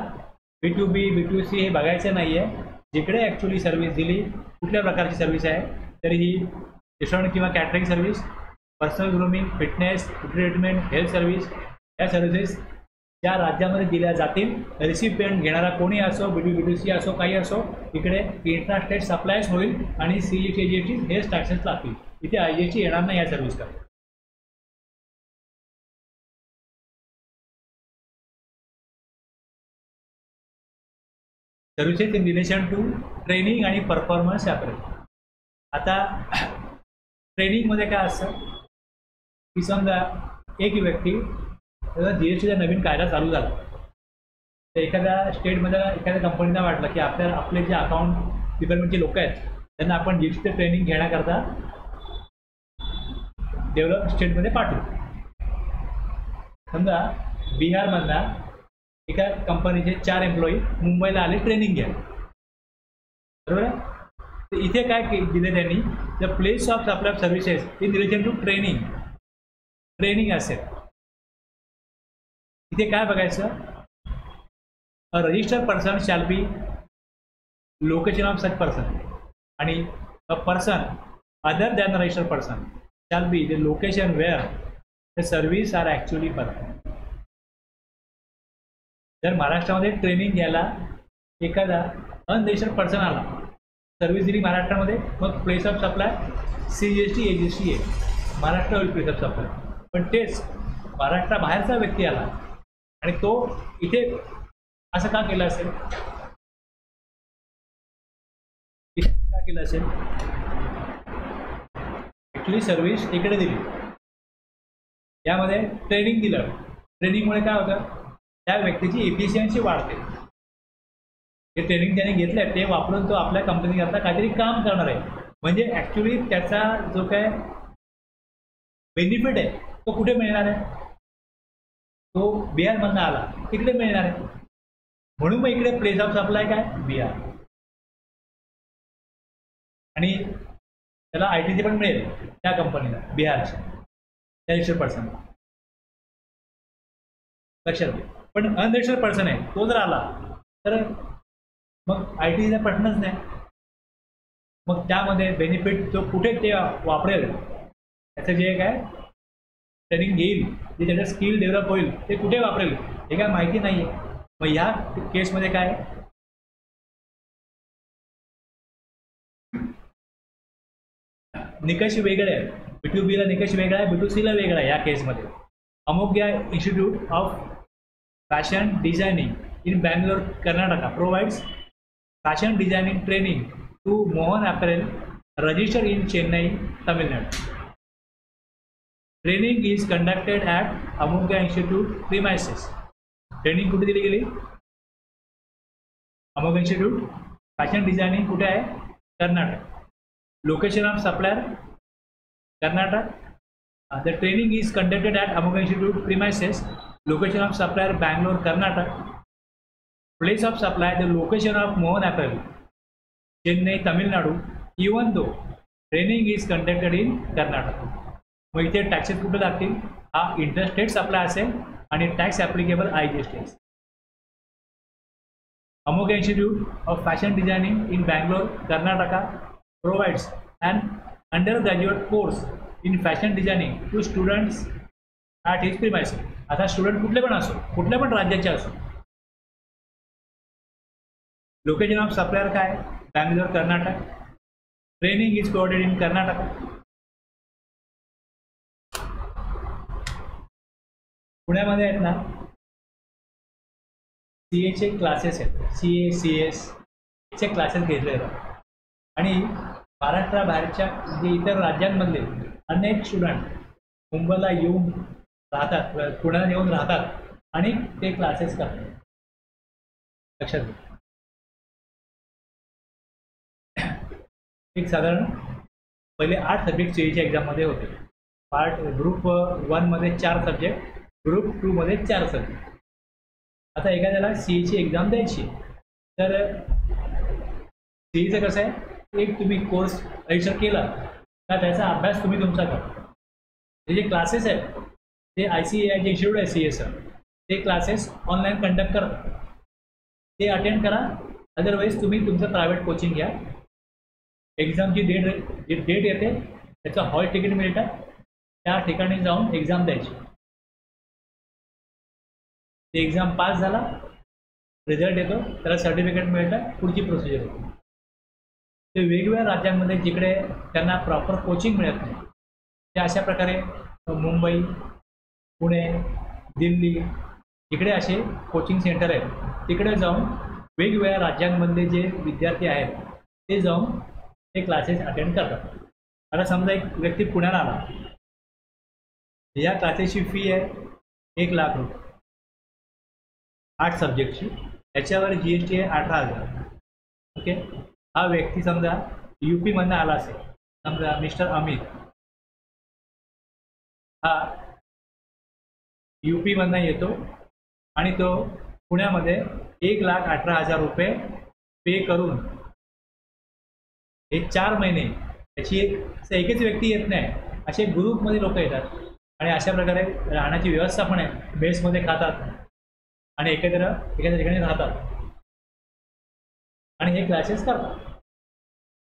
B2B B2C हे बघायचं नाही आहे. जिकडे ॲक्च्युली सर्व्हिस दिली, कुठल्या प्रकारची सर्व्हिस आहे, तरी ही रेस्टॉरंट किंवा catering service, personal grooming, fitness, treatment, health service या सर्व्हिसेस ज्या राज्यामध्ये दिल्या जातील, रिसिपियंट घेणारा कोणी असो, B2B B2C असो, काही असो, इकडे इंट्रास्टेट सप्लायच होईल आणि CGST AGST हेच टॅक्सेस लागतील. इथे IGST येणार नाही या सर्व्हिसकडे. Services in relation to training आणि परफॉर्मन्स सेपरेट. आता ट्रेनिंगमध्ये काय असतं की समजा एक व्यक्ती GSTचा नवीन कायदा चालू झाला तर एखाद्या स्टेटमध्ये एखाद्या कंपनीला वाटलं की आपले जे अकाउंट डिपार्टमेंटचे लोक आहेत त्यांना आपण GST ट्रेनिंग घेण्याकरता डेव्हलप स्टेटमध्ये पाठवू. समजा बिहारमधला एका कंपनीचे 4 एम्प्लॉई मुंबईला आले ट्रेनिंग घ्या, बरोबर आहे. तर इथे काय दिले त्यांनी, the place of supply of services in relation to training असेल. इथे काय बघायचं, a registered person shall be location of such person आणि a person other than registered person shall be the location where the service are actually perform. जर महाराष्ट्रामध्ये training घ्यायला एखादा unregistered person आला, सर्व्हिस दिली महाराष्ट्रामध्ये, मग place of supply CGST AGST आहे, महाराष्ट्र होईल प्लेस ऑफ सप्लाय. पण तेच महाराष्ट्राबाहेरचा व्यक्ती आला आणि तो इथे असं का केलं असेल, इथली सर्व्हिस इकडे दिली, यामध्ये ट्रेनिंग दिलं. ट्रेनिंगमुळे काय होतं, त्या व्यक्तीची एफिशियन्सी वाढते. हे ट्रेनिंग त्याने घेतलं आहे ते वापरून तो आपल्या कंपनीकरता काहीतरी काम करणार आहे. म्हणजे ॲक्च्युली त्याचा जो काय बेनिफिट आहे तो कुठे मिळणार आहे, तो बिहारमधनं आला तिकडे मिळणार आहे. म्हणून मग इकडे प्लेस ऑफ सप्लाय काय, बिहार. आणि त्याला ITC पण मिळेल त्या कंपनीला बिहारच्या त्या रजिस्टर्ड पर्सन. लक्षात घ्या. पण अनरजिस्टर्ड पर्सन आहे तो जर आला तर मग ITCचा प्रश्नच नाही. मग त्यामध्ये बेनिफिट तो कुठे ते वापरेल त्याचं जे काय ट्रेनिंग घेईल जे त्याचं स्किल डेव्हलप होईल ते कुठे वापरेल हे काय माहिती नाही आहे. मग ह्या केसमध्ये काय निकष वेगळे आहेत. B2B ला निकष वेगळा आहे, B2C ला वेगळा आहे. या केसमध्ये Amoghya institute of fashion designing in Bangalore Karnataka provides fashion designing training to Mohan apparel register in Chennai Tamil Nadu. Training is conducted at Amoghya institute premises. Training कुठे दिली गेली? अमोघ इन्स्टिट्यूट फॅशन डिझायनिंग कुठे आहे? Karnataka. Location of supplier Karnataka. The training is conducted at Amogh institute premises. Location of supplier Bangalore Karnataka. Place of supply the location of Mohan apparel Chennai Tamil Nadu. Even though training is conducted in Karnataka. मग इथे taxes कुठे लागतील? हा इंटरस्टेट सप्लाय असेल आणि tax applicable IGST. Amogh institute of fashion designing in Bangalore Karnataka provides an undergraduate course in fashion designing to students at his premises. आता student कुठले पण असो, कुठल्या पण राज्याचे असो. लोकेशन ऑफ सप्लायर काय? Bangalore Karnataka. Training is provided in Karnataka. पुण्यामध्ये आहेत ना CA चे क्लासेस आहेत. CA CS चे क्लासेस घेतले जातात आणि महाराष्ट्राबाहेरच्या म्हणजे इतर राज्यांमधले अनेक स्टुडंट मुंबईला येऊन राहतात, पुण्याला येऊन राहतात आणि ते क्लासेस करतात. लक्षात घ्या. एक साधारण पहिले 8 सब्जेक्ट CAच्या एक्झाममध्ये होते. ग्रुप 1 मध्ये 4 सब्जेक्ट, ग्रुप 2 मध्ये 4 सब्जेक्ट. आता एखाद्याला CAची एक्झाम द्यायची तर CAचं कसं आहे, एक तुम्ही कोर्स रजिस्टर केला का त्याचा अभ्यास तुम्ही तुमचा करा. ते जे क्लासेस आहेत ते ICAI जे इन्स्टिट्यूट आहे CAचं ते क्लासेस ऑनलाईन कंडक्ट करतात. ते अटेंड करा. अदरवाईज तुम्ही तुमचं प्रायव्हेट कोचिंग घ्या. एक्झामची डेट येते त्याचं हॉल तिकीट मिळतं, त्या ठिकाणी जाऊन एक्झाम द्यायची. ते एक्झाम पास झाला, रिझल्ट येतो, त्याला सर्टिफिकेट मिळतं, पुढची प्रोसिजर होती. ते वेगवेगळ्या राज्यांमध्ये जिकडे त्यांना प्रॉपर कोचिंग मिळत नाही ते अशा प्रकारे मुंबई, पुणे, दिल्ली इकडे असे कोचिंग सेंटर आहेत. तिकडे जाऊन वेगवेगळ्या राज्यांमधले जे विद्यार्थी आहेत ते जाऊन ते क्लासेस अटेंड करतात. आता समजा एक व्यक्ती पुण्याला आला, या क्लासेसची फी आहे 1 लाख रुपये 8 सब्जेक्टची. त्याच्यावर GST आहे 18,000. ओके. हा व्यक्ती समजा UP मधनं आला असेल, समजा मिस्टर अमित हा UP मधनं येतो आणि तो पुण्यामध्ये 1,18,000 रुपये पे करून हे 4 महिने त्याची एकच व्यक्ती येत नाही, असे ग्रुपमध्ये लोक येतात आणि अशा प्रकारे राहण्याची व्यवस्था पण आहे. मेसमध्ये खातात आणि एखाद्या ठिकाणी राहतात आणि हे क्लासेस करतात.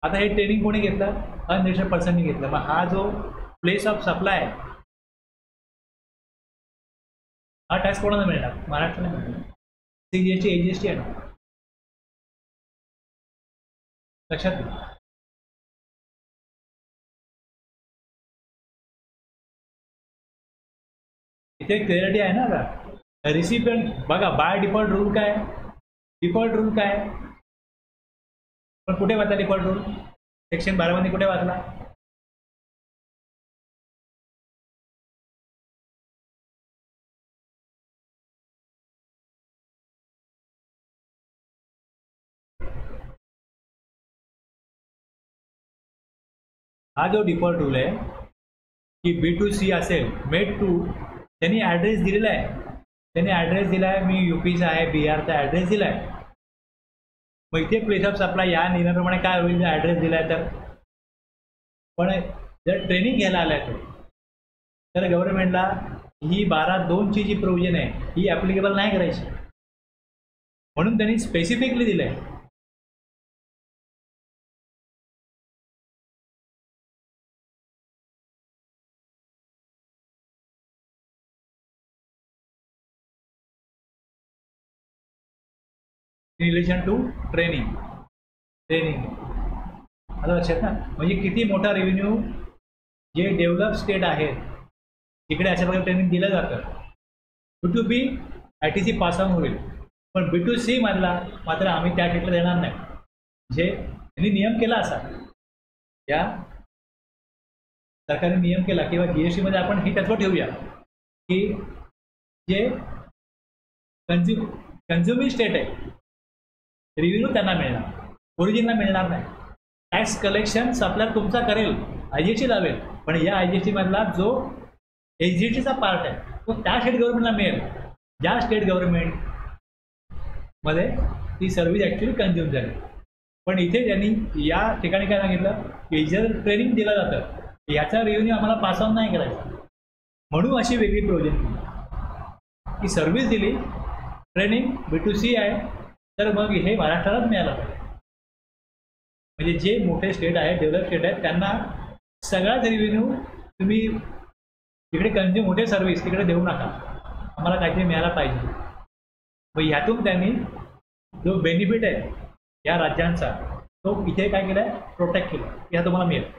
आता हे ट्रेनिंग कोणी घेतलं? अनरजिस्टर्ड पर्सननी घेतलं. मग हा जो प्लेस ऑफ सप्लाय हा टॅक्स कोणाला मिळणार? महाराष्ट्राला मिळणार. CGST AGST आहे ना. लक्षात घ्या. इथे क्लिअरिटी आहे ना. आता रिसिपियंट बघा, बाय डिफॉल्ट रूल काय? डिफॉल्ट रूल काय? पण कुठे वाचला डिफॉल्ट रूल? सेक्शन 12 मध्ये कुठे वाचला? हा जो डिफॉल्ट रूल आहे की B2C असेल, मेड टू, त्यांनी ॲड्रेस दिलेला आहे. त्यांनी ॲड्रेस दिला आहे, मी UPचा आहे, बिहारचा ॲड्रेस दिला आहे. मग इथे प्लेस ऑफ सप्लाय या नियमाप्रमाणे काय होईल? ॲड्रेस दिला आहे तर पण जर ट्रेनिंग घ्यायला आलाय तो, तर गव्हर्नमेंटला ही 12(2) जी प्रोव्हिजन आहे ही ॲप्लिकेबल नाही करायची, म्हणून त्यांनी स्पेसिफिकली दिलं आहे. In relation to training. आता लक्षात ना, म्हणजे किती मोठा रेव्हेन्यू जे डेव्हलप स्टेट आहेत तिकडे अशा प्रकारे ट्रेनिंग दिलं जातं. B2B ITC पास ऑन होईल, पण B2C मधला मात्र आम्ही त्या स्टेटला देणार नाही. म्हणजे त्यांनी नियम केला असा, या सरकारने नियम केला किंवा GST मध्ये आपण हे तत्व ठेवूया की जे कन्झ्युमिंग स्टेट आहे रेव्हेन्यू त्यांना मिळणार, ओरिजिनला मिळणार नाही. टॅक्स कलेक्शन सप्लायर तुमचा करेल, IGST लावेल, पण या IGST मधला जो SGSTचा पार्ट आहे तो त्या स्टेट गव्हर्नमेंटला मिळेल ज्या स्टेट गव्हर्नमेंट मध्ये ती सर्व्हिस ॲक्च्युली कन्झ्युम झाली. पण इथे त्यांनी या ठिकाणी काय सांगितलं की जर ट्रेनिंग दिलं जातं याचा रेव्हेन्यू आम्हाला पास ऑन नाही करायचा, म्हणून अशी वेगळी प्रोव्हिजन की सर्व्हिस दिली, ट्रेनिंग B2C आहे, तर मग हे महाराष्ट्रालाच मिळालं पाहिजे. म्हणजे जे मोठे स्टेट आहेत, डेव्हलप स्टेट आहेत, त्यांना सगळाच रेव्हेन्यू तुम्ही तिकडे कन्झ्युम होते सर्व्हिस तिकडे देऊ नका, आम्हाला काहीतरी मिळायला पाहिजे. मग ह्यातून त्यांनी जो बेनिफिट आहे या राज्यांचा तो इथे काय केला आहे, प्रोटेक्ट केला, या तुम्हाला मिळेल.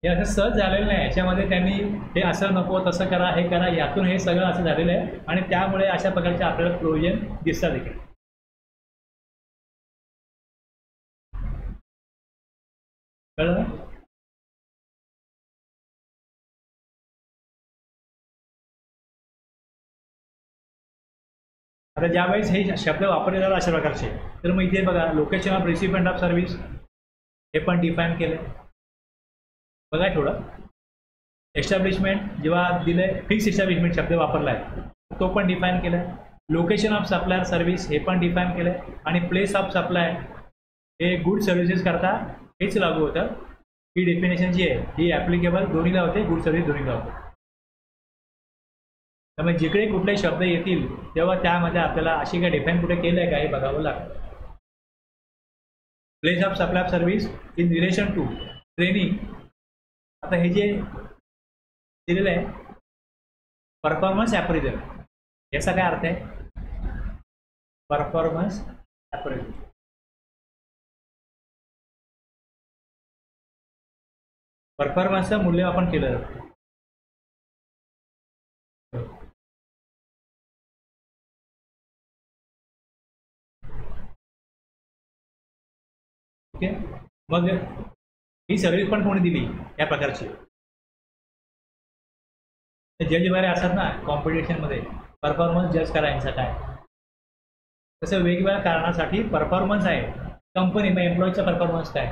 हे असं सहज झालेलं नाही, याच्यामध्ये त्यांनी हे असं नको तसं करा हे करा, यातून हे सगळं असं झालेलं आहे आणि त्यामुळे अशा प्रकारचे आपल्याला प्रोव्हिजन दिसतात इकडे. कळलं? आता ज्यावेळेस हे शब्द वापरले जातात अशा प्रकारचे, तर मग इथे बघा location of recipient of service हे पण डिफाईन केलं. बघा थोडं एस्टॅब्लिशमेंट जेव्हा दिलंय, फिक्स एस्टॅब्लिशमेंट शब्द वापरला आहे तो पण डिफाईन केला आहे. लोकेशन ऑफ सप्लायर सर्व्हिस हे पण डिफाईन केलं आहे. आणि प्लेस ऑफ सप्लाय हे गुड सर्व्हिसेस करता हेच लागू होतं. ही डेफिनेशन जी आहे ही ॲप्लिकेबल दोन्हीला होते, गुड सर्व्हिस दोन्हीला होते. त्यामुळे जिकडे कुठले शब्द येतील तेव्हा त्यामध्ये आपल्याला अशी काय डिफाईन कुठे केलं आहे का हे बघावं लागतं. Place of supply of service in relation to training. आता हे जे दिलेलं आहे परफॉर्मन्स ॲप्रेझल, याचा काय अर्थ आहे? परफॉर्मन्स ॲप्रेझल परफॉर्मन्सचं मूल्यमापन केलं जातं. ओके, मग ही सर्व्हिस पण कोणी दिली या प्रकारची? जज वगैरे असतात ना कॉम्पिटिशनमध्ये, परफॉर्मन्स जज करायचा काय, तसं वेगवेगळ्या कारणासाठी परफॉर्मन्स आहे. कंपनी मग एम्प्लॉईचा परफॉर्मन्स काय,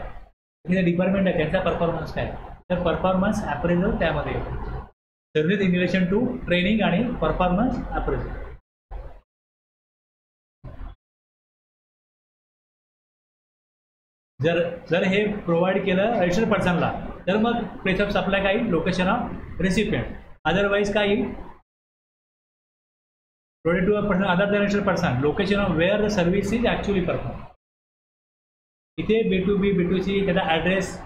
तिथे डिपार्टमेंट आहे त्यांचा परफॉर्मन्स काय, तर परफॉर्मन्स ॲप्रेझल त्यामध्ये येतो. Service in relation to training आणि परफॉर्मन्स ॲप्रेझल. जर हे प्रोव्हाइड केलं रजिस्टर्ड पर्सनला तर मग प्लेस ऑफ सप्लाय काय, लोकेशन ऑफ रेसिपियंट. अदरवाईज काय येईल, provide to a person other than registered person, location of where the service is actually perform. इथे B2B B2C त्याचा ॲड्रेस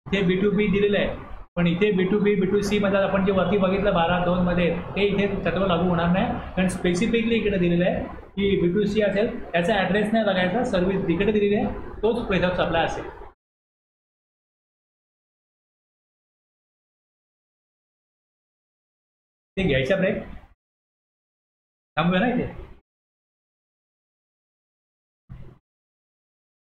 इथे B2B दिलेलं आहे, पण इथे B2B B2C मध्ये आपण जे वरती बघितलं 12(2) मध्ये ते इथे तत्व लागू होणार नाही, कारण स्पेसिफिकली इकडे दिलेलं आहे की B2C असेल त्याचा ॲड्रेस नाही बघायचा, सर्व्हिस जिकडे दिलेली आहे तोच प्लेस ऑफ सप्लाय असेल. ते घ्यायचा ब्रेक थांबूया ना इथे.